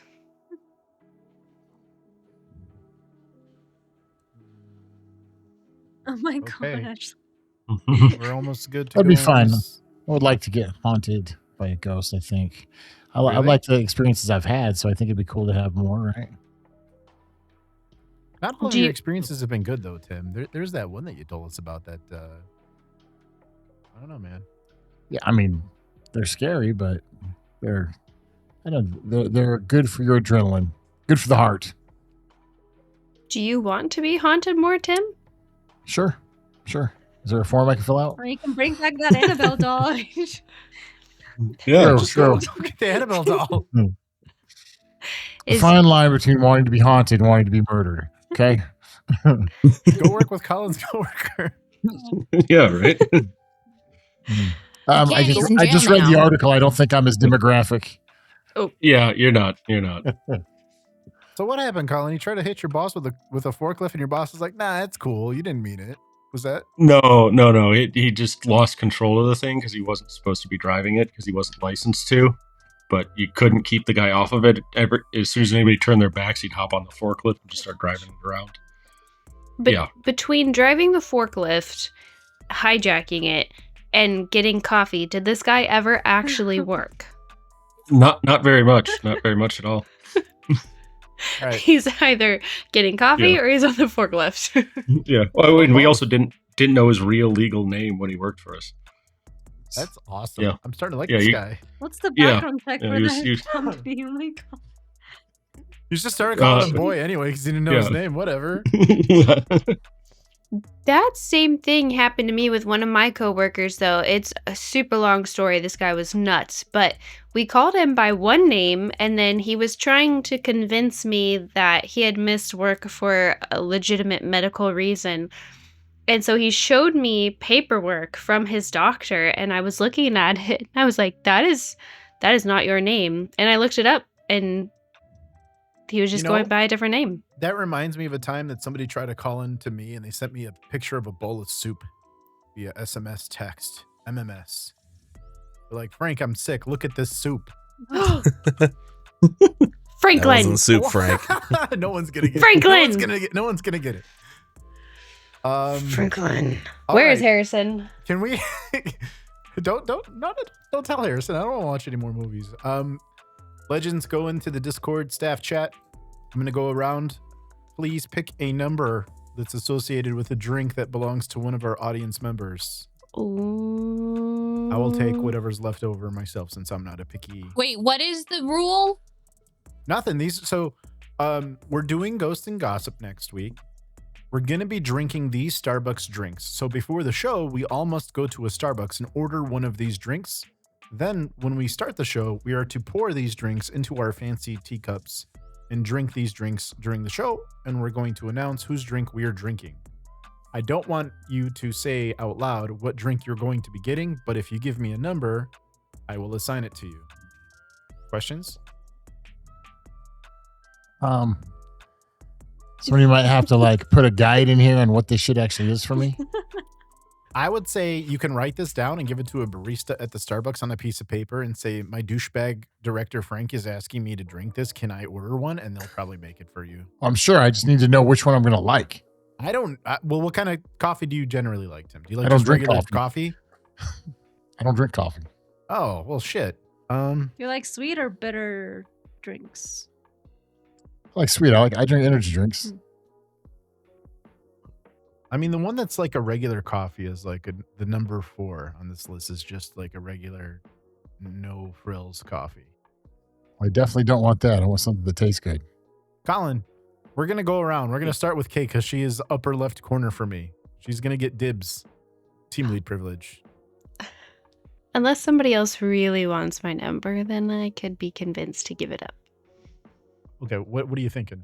Oh my Okay. gosh. We're almost good to That'd be go on fun. this. I would like to get haunted by a ghost, I think. I Really? like the experiences I've had, so I think it'd be cool to have more, right? Not all of Do your you- experiences have been good though, Tim. There's that one that you told us about that. I don't know, man. Yeah, I mean, they're scary, but they're good for your adrenaline. Good for the heart. Do you want to be haunted more, Tim? Sure. Is there a form I can fill out? Or you can bring back that Annabelle doll. Yeah, Sure. Don't get the Annabelle doll. The Is fine line between wanting to be haunted and wanting to be murdered. Okay. Go work with Colin's coworker. yeah, right. I can't, he's in just jail read the now. article. I don't think I'm his demographic. Yeah, you're not. So what happened, Colin? You tried to hit your boss with a forklift, and your boss was like, "Nah, that's cool. You didn't mean it." Was that? No. He just lost control of the thing because he wasn't supposed to be driving it because he wasn't licensed to. But you couldn't keep the guy off of it. As soon as anybody turned their backs, he'd hop on the forklift and just start driving it around. Yeah. Between driving the forklift, hijacking it, and getting coffee, did this guy ever actually work? Not very much. Not very much at all. All right. He's either getting coffee Yeah. or he's on the forklift. Yeah. Well, and we also didn't know his real legal name when he worked for us. That's awesome. Yeah. I'm starting to like Yeah, this you- guy. What's the Yeah. background check Yeah, for he was- that he was- company? Oh my god. You just started calling him Uh, boy anyway because he didn't know his yeah. name. Whatever. That same thing happened to me with one of my coworkers, though. It's a super long story. This guy was nuts, but we called him by one name, and then he was trying to convince me that he had missed work for a legitimate medical reason. And so he showed me paperwork from his doctor, and I was looking at it, and I was like, that is not your name. And I looked it up, and he was just You know- going by a different name. That reminds me of a time that somebody tried to call in to me and they sent me a picture of a bowl of soup via SMS text, MMS. They're like, Frank, I'm sick. Look at this soup. That Franklin! wasn't soup, Frank. No one's gonna get it. Franklin! No one's gonna get it. Franklin. all Where is right. Harrison? Can we don't tell Harrison. I don't want to watch any more movies. Legends, go into the Discord staff chat. I'm gonna go around. Please pick a number that's associated with a drink that belongs to one of our audience members. Ooh. I will take whatever's left over myself since I'm not a picky. Wait, what is the rule? Nothing. We're doing Ghost and Gossip next week. We're going to be drinking these Starbucks drinks. So before the show, we all must go to a Starbucks and order one of these drinks. Then, when we start the show, we are to pour these drinks into our fancy teacups and drink these drinks during the show, and we're going to announce whose drink we are drinking. I don't want you to say out loud what drink you're going to be getting, but if you give me a number, I will assign it to you. Questions? Somebody might have to like put a guide in here on what this shit actually is for me. I would say you can write this down and give it to a barista at the Starbucks on a piece of paper and say, my douchebag director Frank is asking me to drink this. Can I order one? And they'll probably make it for you. I'm sure. I just need to know which one I'm going to like. I don't. Well, what kind of coffee do you generally like, Tim? Do you like I don't just drink regular coffee? I don't drink coffee. Oh, well, shit. You like sweet or bitter drinks? I like sweet. I drink energy drinks. I mean, the one that's like a regular coffee is like the number 4 on this list is just like a regular no frills coffee. I definitely don't want that. I want something that tastes good. Colin, we're going to go around. We're going to start with Kate because she is upper left corner for me. She's going to get dibs. Team lead privilege. Unless somebody else really wants my number, then I could be convinced to give it up. Okay, what are you thinking?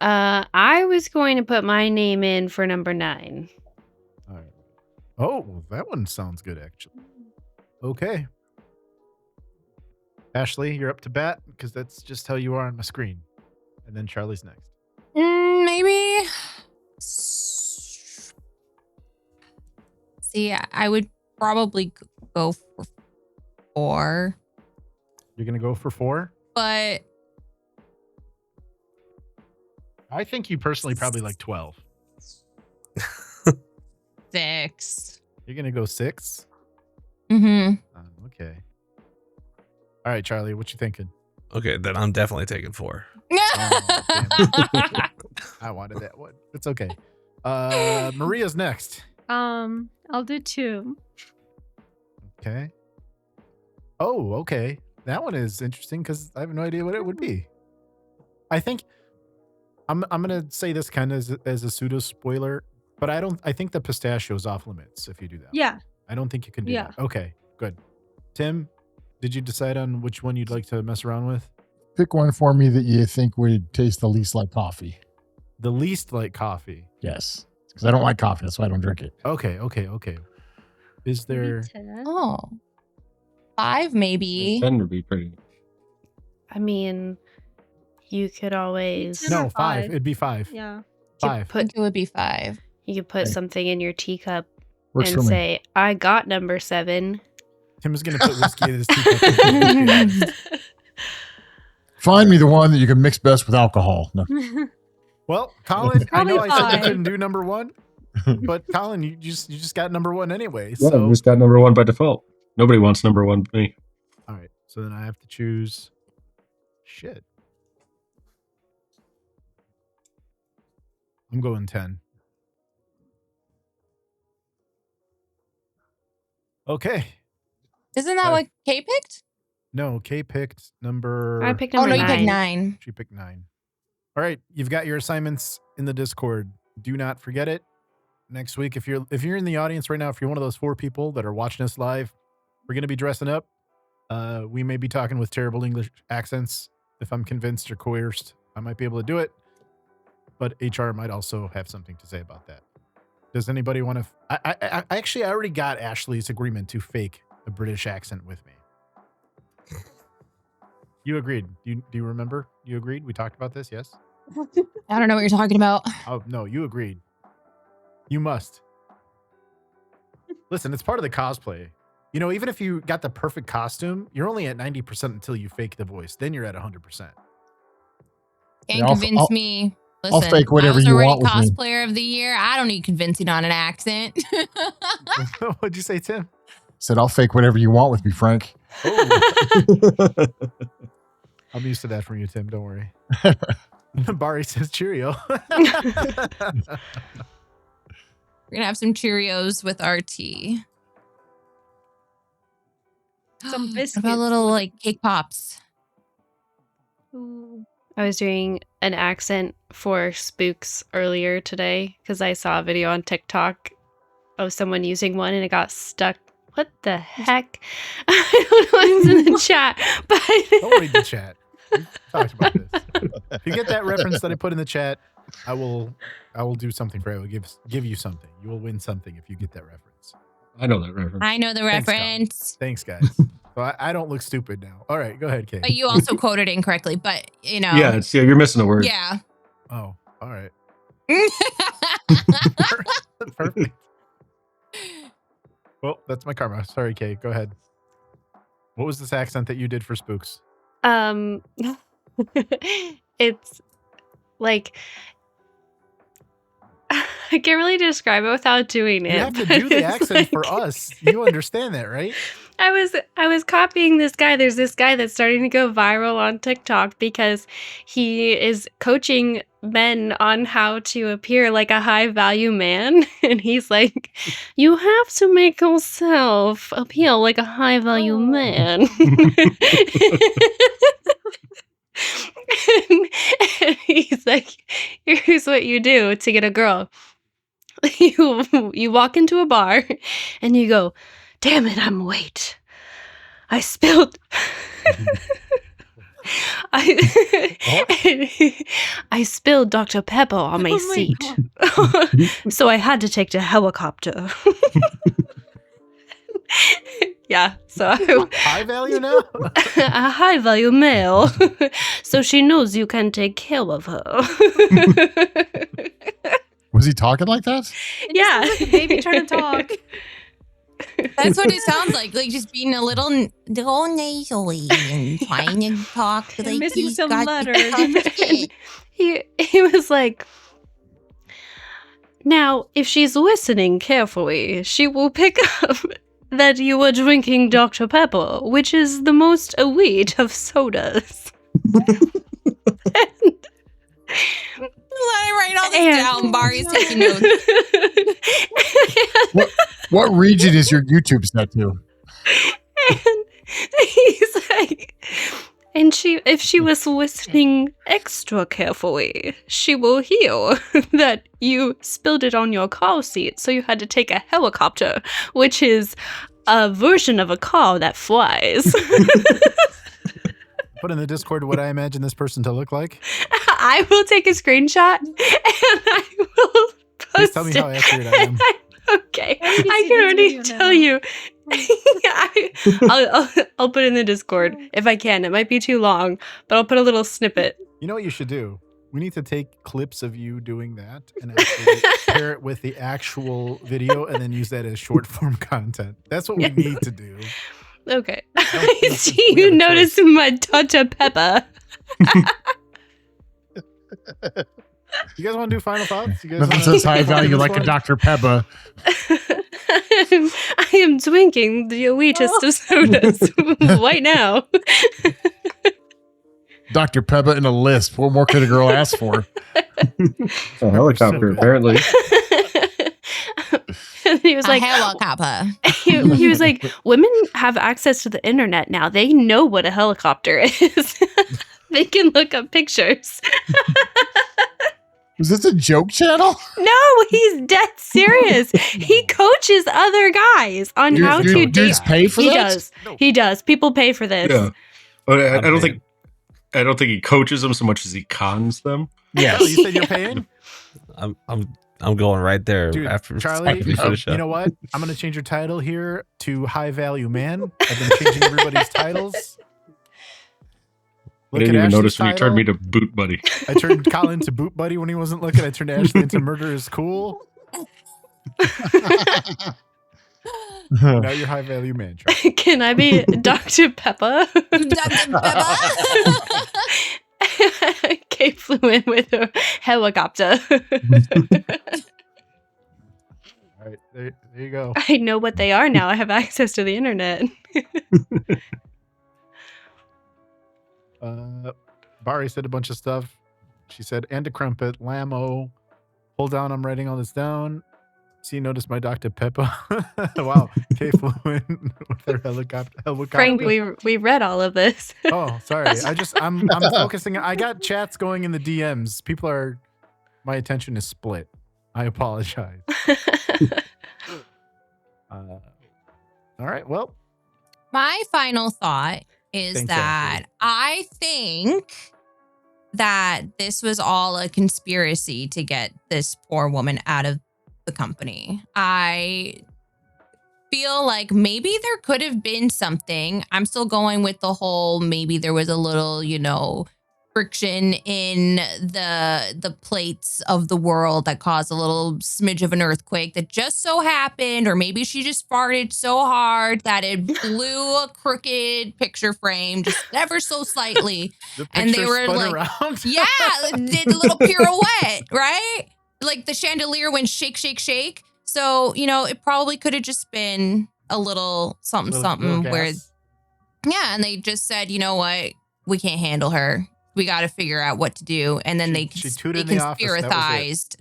I was going to put my name in for number 9. All right. Oh, well, that one sounds good, actually. Okay. Ashley, you're up to bat because that's just how you are on my screen. And then Charlie's next. Maybe. See, I would probably go for 4. You're going to go for 4? But I think you personally probably like 12. 6. You're going to go 6? Mm-hmm. Okay. All right, Charlie, what you thinking? Okay, then I'm definitely taking 4. Oh, damn it. I wanted that one. It's okay. Maria's next. I'll do 2. Okay. Oh, okay. That one is interesting because I have no idea what it would be. I think I'm gonna say this kind of as a pseudo spoiler, but I think the pistachio is off limits if you do that. Yeah. I don't think you can do that. Okay, good. Tim, did you decide on which one you'd like to mess around with? Pick one for me that you think would taste the least like coffee. The least like coffee? Yes. Because I don't like coffee. That's why I don't drink it. Okay. Is there... 10. Oh. 5 maybe. 10 would be pretty. I mean, you could always... No, 5. It'd be 5. Yeah. 5. I think it would be 5. You could put something in your teacup Works and say, I got number 7. Tim is going to put whiskey in his teacup. Find me the one that you can mix best with alcohol. No. Well, Colin, I know I said you 5. couldn't do number 1, but Colin, you just got number 1 anyway. Yeah, So I just got number 1 by default. Nobody wants number 1 but me. all right, so then I have to choose. Shit, I'm going 10. Okay. Isn't that what Kay picked? No, Kay picked number. I picked Oh, number no, 9. you picked 9. She picked 9. All right, you've got your assignments in the Discord. Do not forget it. Next week, if you're in the audience right now, if you're one of those 4 people that are watching us live, we're going to be dressing up. We may be talking with terrible English accents. If I'm convinced or coerced, I might be able to do it. But HR might also have something to say about that. Does anybody want to? I actually already got Ashley's agreement to fake a British accent with me. You agreed. Do you remember? You agreed? We talked about this, yes? I don't know what you're talking about. Oh, no, you agreed. You must. Listen, it's part of the cosplay. You know, even if you got the perfect costume, you're only at 90% until you fake the voice. Then you're at 100%. Can't convince me. Listen, I'll fake whatever I was you already want with me. cosplayer of the year. I don't need convincing on an accent. What'd you say, Tim? Said I'll fake whatever you want with me, Frank. Oh. I'm used to that from you, Tim. Don't worry. Bari says Cheerio. We're gonna have some Cheerios with our tea. Some What biscuits. about little like cake pops? Ooh. I was doing an accent for spooks earlier today because I saw a video on TikTok of someone using one and it got stuck What the heck? I don't know what's in the chat, but Don't read the chat. We've talked about this. If you get that reference that I put in the chat, I will do something for you. I will give you something. You will win something if you get that reference. I know that reference. I know the Thanks, reference. Thanks, guys. So I don't look stupid now. All right, go ahead, Kate. But you also quoted incorrectly, but you know. Yeah, you're missing a word. Yeah. Oh, all right. Perfect. Well, that's my karma. Sorry, Kate. Go ahead. What was this accent that you did for spooks? It's like I can't really describe it without doing it. You have to do the accent for us. You understand that, right? I was copying this guy. There's this guy that's starting to go viral on TikTok because he is coaching men on how to appear like a high value man. And he's like, you have to make yourself appeal like a high value man. and he's like, here's what you do to get a girl. You walk into a bar and you go, damn it, I'm late. I spilled I spilled Dr. Pepper on my seat. So I had to take the helicopter. Yeah, so high value now? A high value male. So she knows you can take care of her. Was he talking like that? Yeah. Like a baby trying to talk. That's what it sounds like just being a little nasally and trying to talk like missing he's some got letters. He was like, now, if she's listening carefully, she will pick up that you were drinking Dr. Pepper, which is the most elite of sodas. Let me write all this down. Barry's taking notes. What region is your YouTube set to? And he's like, and if she was listening extra carefully, she will hear that you spilled it on your car seat, so you had to take a helicopter, which is a version of a car that flies. Put in the Discord what I imagine this person to look like. I will take a screenshot and I will post Please tell me how accurate I am. Okay, I can already tell you. I'll put it in the Discord if I can. It might be too long, but I'll put a little snippet. You know what you should do? We need to take clips of you doing that and actually pair it with the actual video and then use that as short form content. That's what we need to do. Okay. I see you notice my Dr. Pepper. You guys want to do final thoughts? You guys Nothing says high value like a Dr. Pepper. I am drinking the elitist of sodas right now. Dr. Pepper in a list. What more could a girl ask for? A helicopter, apparently. And he was like, helicopter. He was like, women have access to the internet now. They know what a helicopter is. They can look up pictures. Was this a joke channel? No, he's dead serious. He coaches other guys on how to date. Dudes pay for he that? does. He does. People pay for this. Yeah. I don't think he coaches them so much as he cons them. Yeah. Oh, you said you're paying? I'm going right there. Dude, after Charlie, we finish you up. know what? I'm going to change your title here to High Value Man. I've been changing everybody's titles. I didn't even notice when you turned me to Boot Buddy. I turned Colin to Boot Buddy when he wasn't looking. I turned Ashley into Murder is Cool. Now you're High Value Man, Charlie. Can I be Dr. Pepper? Dr. Pepper. Kate flew in with a helicopter. All right, there you go. I know what they are now. I have access to the internet. Bari said a bunch of stuff. She said, and a crumpet, Lamo. Hold down, I'm writing all this down. See, notice my Dr. Pepper. Wow, Kate flew in with her helicopter. Frank, we read all of this. Oh, sorry. I'm focusing. I got chats going in the DMs. My attention is split. I apologize. All right. Well, My final thought is Thanks, that Ashley. I think that this was all a conspiracy to get this poor woman out of the company. I feel like maybe there could have been something. I'm still going with the whole maybe there was a little, friction in the plates of the world that caused a little smidge of an earthquake that just so happened, or maybe she just farted so hard that it blew a crooked picture frame just ever so slightly. The And they picture were spun like, around. yeah, did a little pirouette, right? Like the chandelier went shake, shake, shake. So, it probably could have just been a little something, Little where, gas. yeah, and they just said, you know what? We can't handle her. We got to figure out what to do. And then She they tooted in the office. That was it. conspiratized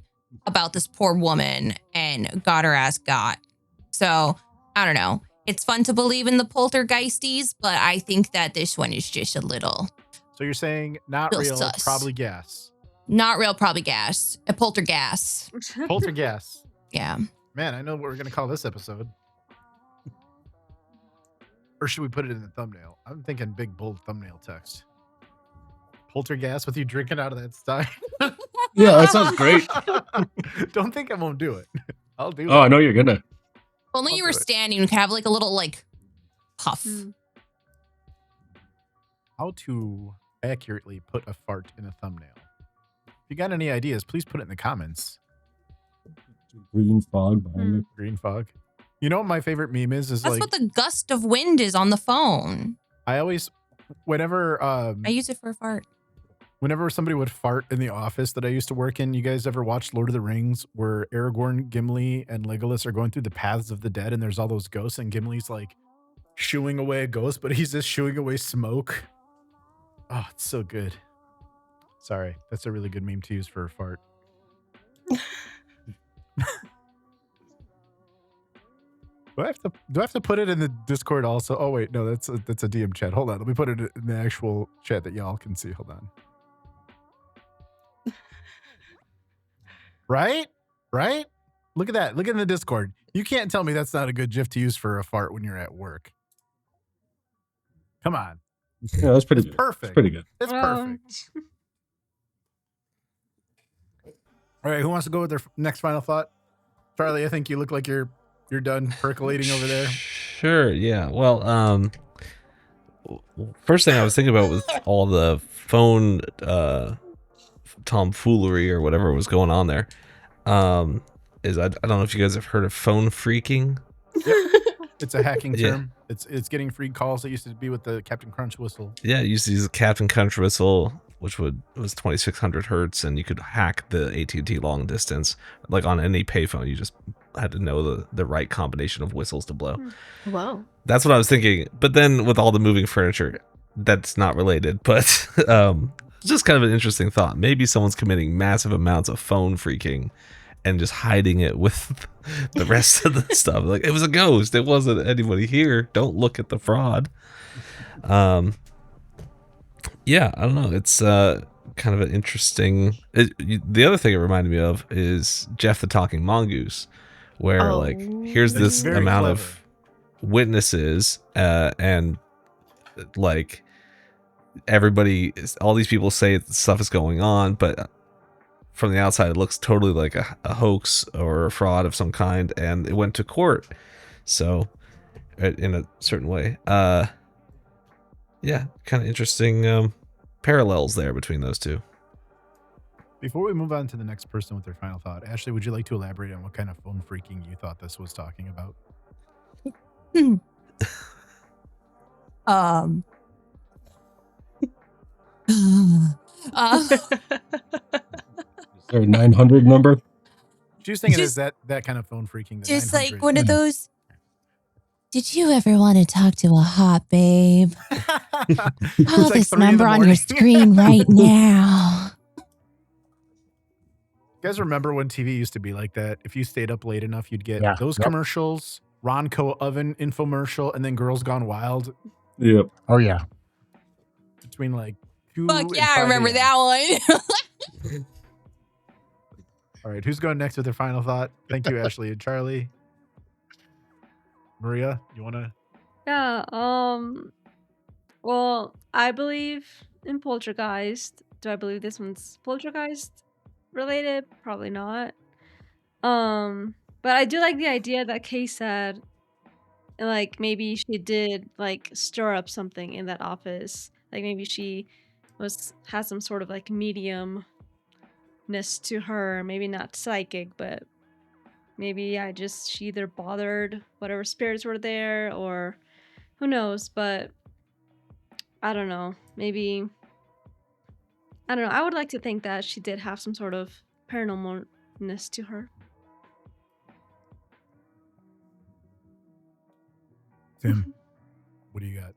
about this poor woman and got her ass got. So, I don't know. It's fun to believe in the poltergeisties, but I think that this one is just a little So you're saying not Little real, sus. probably gas. not real, probably gas. A poltergeist. Poltergeist. Yeah. Man, I know what we're going to call this episode. Or should we put it in the thumbnail? I'm thinking big, bold thumbnail text. Poltergeist with you drinking out of that stein. Yeah, that sounds great. Don't think I won't do it. I'll do it. Oh, I know you're gonna. If only I'll you were do it. standing, you could have like a little puff. How to accurately put a fart in a thumbnail. If you got any ideas, please put it in the comments. Green fog behind me. Green fog. You know what my favorite meme is That's like what the gust of wind is on the phone. I always whenever I use it for a fart. whenever somebody would fart in the office that I used to work in, you guys ever watched Lord of the Rings where Aragorn, Gimli, and Legolas are going through the paths of the dead and there's all those ghosts and Gimli's like shooing away a ghost, but he's just shooing away smoke. Oh, it's so good. Sorry, that's a really good meme to use for a fart. Do I have to put it in the Discord also? Oh wait, no, that's a DM chat. Hold on, let me put it in the actual chat that y'all can see. Hold on. Right? Look at that. Look in the Discord. You can't tell me that's not a good GIF to use for a fart when you're at work. Come on. Yeah, that's pretty It's good. perfect. It's pretty good. It's perfect. All right, who wants to go with their next final thought? Charlie, I think you look like you're done percolating over there. Sure, yeah. Well, first thing I was thinking about with all the phone tomfoolery or whatever was going on there, is I don't know if you guys have heard of phone freaking. It's a hacking Yeah. term. It's getting free calls. It used to be with the Captain Crunch whistle. Yeah, I used to use a Captain Crunch whistle, which was 2600 hertz, and you could hack the AT&T long distance. Like on any payphone, you just had to know the right combination of whistles to blow. Whoa. That's what I was thinking. But then with all the moving furniture, that's not related. But it's just kind of an interesting thought. Maybe someone's committing massive amounts of phone freaking and just hiding it with the rest of the stuff. Like, it was a ghost. It wasn't anybody here. Don't look at the fraud. Yeah, I don't know. It's kind of an interesting... the other thing it reminded me of is Jeff the Talking Mongoose, where like here's That's this very amount clever. of witnesses and like everybody, all these people say stuff is going on, but from the outside it looks totally like a hoax or a fraud of some kind, and it went to court. So in a certain way, yeah, kind of interesting parallels there between those two. Before we move on to the next person with their final thought, Ashley, would you like to elaborate on what kind of phone freaking you thought this was talking about? Is there a 900 number? She was thinking Just- is that kind of phone freaking. The Just 900. like one of those. Did you ever want to talk to a hot babe? It's Call like this 3 in the number on your morning. screen right now. You guys remember when TV used to be like that? If you stayed up late enough, you'd get Yeah. those Yep. commercials, Ronco oven infomercial, and then Girls Gone Wild Yep. Oh yeah. between like 2 Fuck and yeah, I 5 remember a.m. that one. All right, who's going next with their final thought? Thank you, Ashley and Charlie. Maria, you want to? Yeah. Well, I believe in poltergeist. Do I believe this one's poltergeist related? Probably not. But I do like the idea that Kay said, like maybe she did like stir up something in that office. Like maybe she has some sort of like mediumness to her. Maybe not psychic, but maybe she either bothered whatever spirits were there, or who knows. But I don't know. Maybe I don't know. I would like to think that she did have some sort of paranormalness to her. Tim, what do you got?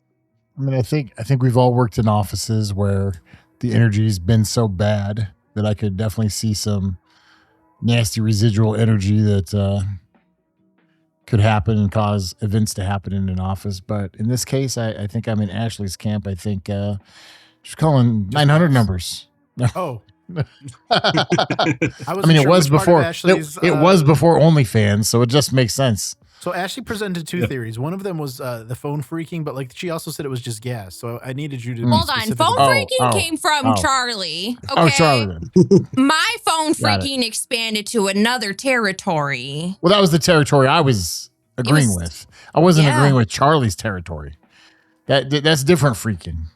I mean, I think we've all worked in offices where the energy's been so bad that I could definitely see some nasty residual energy that could happen and cause events to happen in an office. But in this case, I think I'm in Ashley's camp. I think she's calling 900 numbers. Oh. I mean, it was before it was before OnlyFans, so it just makes sense. So Ashley presented two theories. One of them was the phone freaking, but like she also said it was just gas. So I needed you to hold on. Phone freaking came from Charlie. Okay? Oh, Charlie. Then. My phone freaking expanded to another territory. Well, that was the territory I was agreeing with. I wasn't agreeing with Charlie's territory. That's different freaking.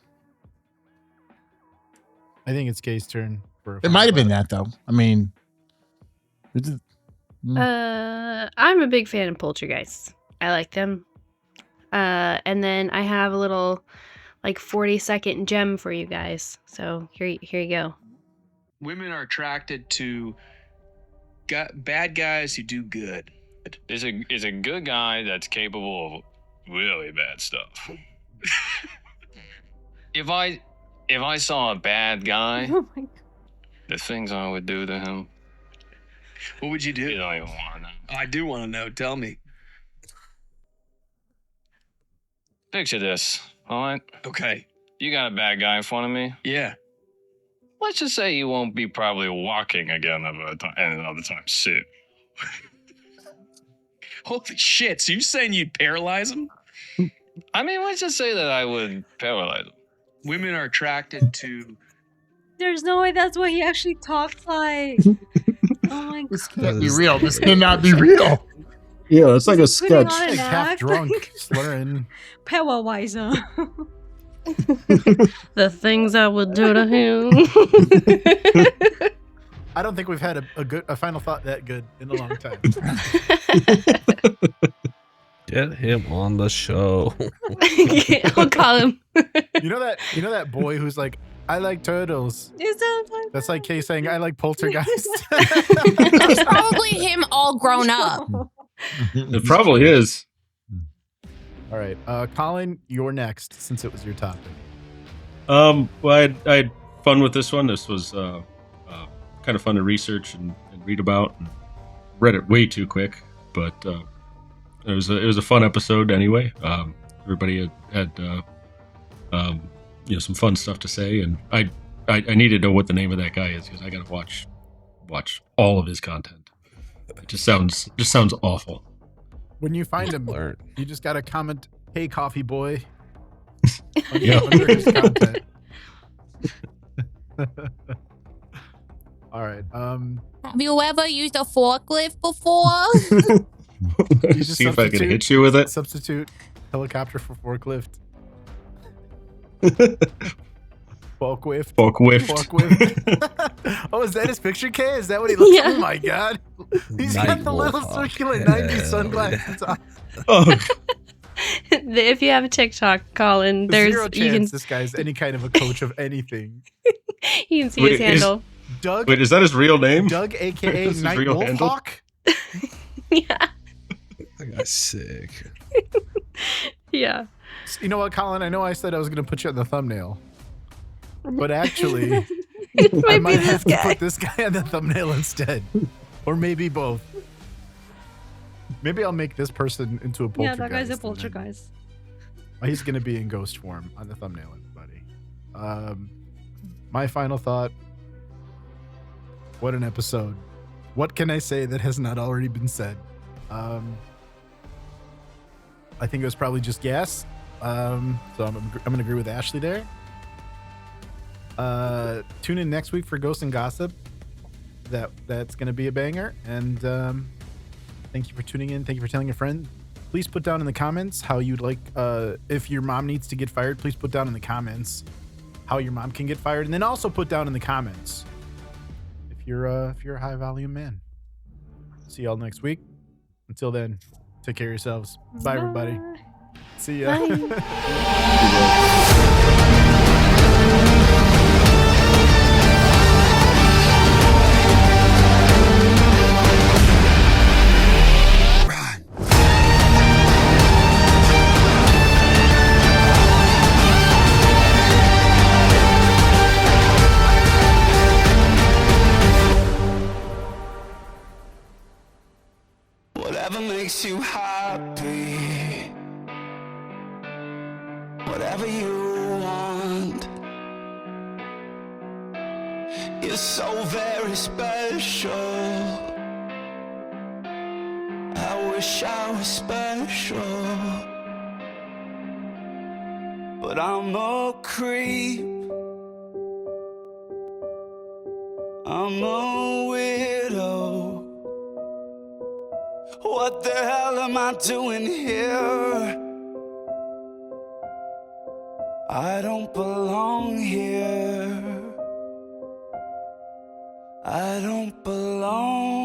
I think it's Kay's turn. It might have been that though. I mean, I'm a big fan of poltergeists. I like them. And then I have a little like 40-second gem for you guys. So here you go. Women are attracted to bad guys who do good. Is a good guy that's capable of really bad stuff. If I saw a bad guy, the things I would do to him. What would you do? You don't even want to know. I do want to know. Tell me. Picture this, all right? Okay. You got a bad guy in front of me? Yeah. Let's just say you won't be probably walking again another time soon. Holy shit. So you're saying you'd paralyze him? I mean, let's just say that I would paralyze him. Women are attracted to... There's no way that's what he actually talks like. Oh my god. This can't be real. This cannot be real. Yeah, it's like a sketch. Like half drunk, slurring. Powerwiser. The things I would do to him. I don't think we've had a final thought that good in a long time. Get him on the show. I'll call him. You know that boy who's like, I like turtles. That's like Kay saying, I like poltergeist. It's probably him all grown up. It probably is. All right. Colin, you're next since it was your topic. Well, I had fun with this one. This was kind of fun to research and read about. And read it way too quick, but it was a fun episode anyway. Everybody had some fun stuff to say, and I need to know what the name of that guy is because I got to watch all of his content. It just sounds awful. When you find him, you just got to comment, "Hey, coffee boy." Yeah. Under his content. All right. Have you ever used a forklift before? You just see if I can hit you with it. Substitute helicopter for forklift. Forklift. Oh, is that his picture, Kay? Is that what he looks like? Oh my god. He's got the little circular 90s sunglasses on. Oh. If you have a TikTok, Colin, there's zero chance this guy's any kind of a coach of anything. You can see his handle. Doug. Wait, is that his real name? Doug, aka Night Wolfhawk. Yeah. That guy's sick. Yeah. You know what, Colin? I know I said I was going to put you on the thumbnail, but actually, I might have to put this guy on the thumbnail instead, or maybe both. Maybe I'll make this person into a poltergeist. Yeah, that guy's a poltergeist. He's going to be in ghost form on the thumbnail, everybody. My final thought. What an episode. What can I say that has not already been said? I think it was probably just gas. So I'm gonna agree with Ashley there. Tune in next week for Ghost and Gossip. That's gonna be a banger. And thank you for tuning in. Thank you for telling a friend. Please put down in the comments how you'd like, if your mom needs to get fired, please put down in the comments how your mom can get fired. And then also put down in the comments if you're a high volume man. See y'all next week. Until then, take care of yourselves. Bye everybody. See ya. Whatever makes you happy, whatever you want, you're so very special. I wish I was special, but I'm a creep, I'm a weirdo. What the hell am I doing here? I don't belong here. I don't belong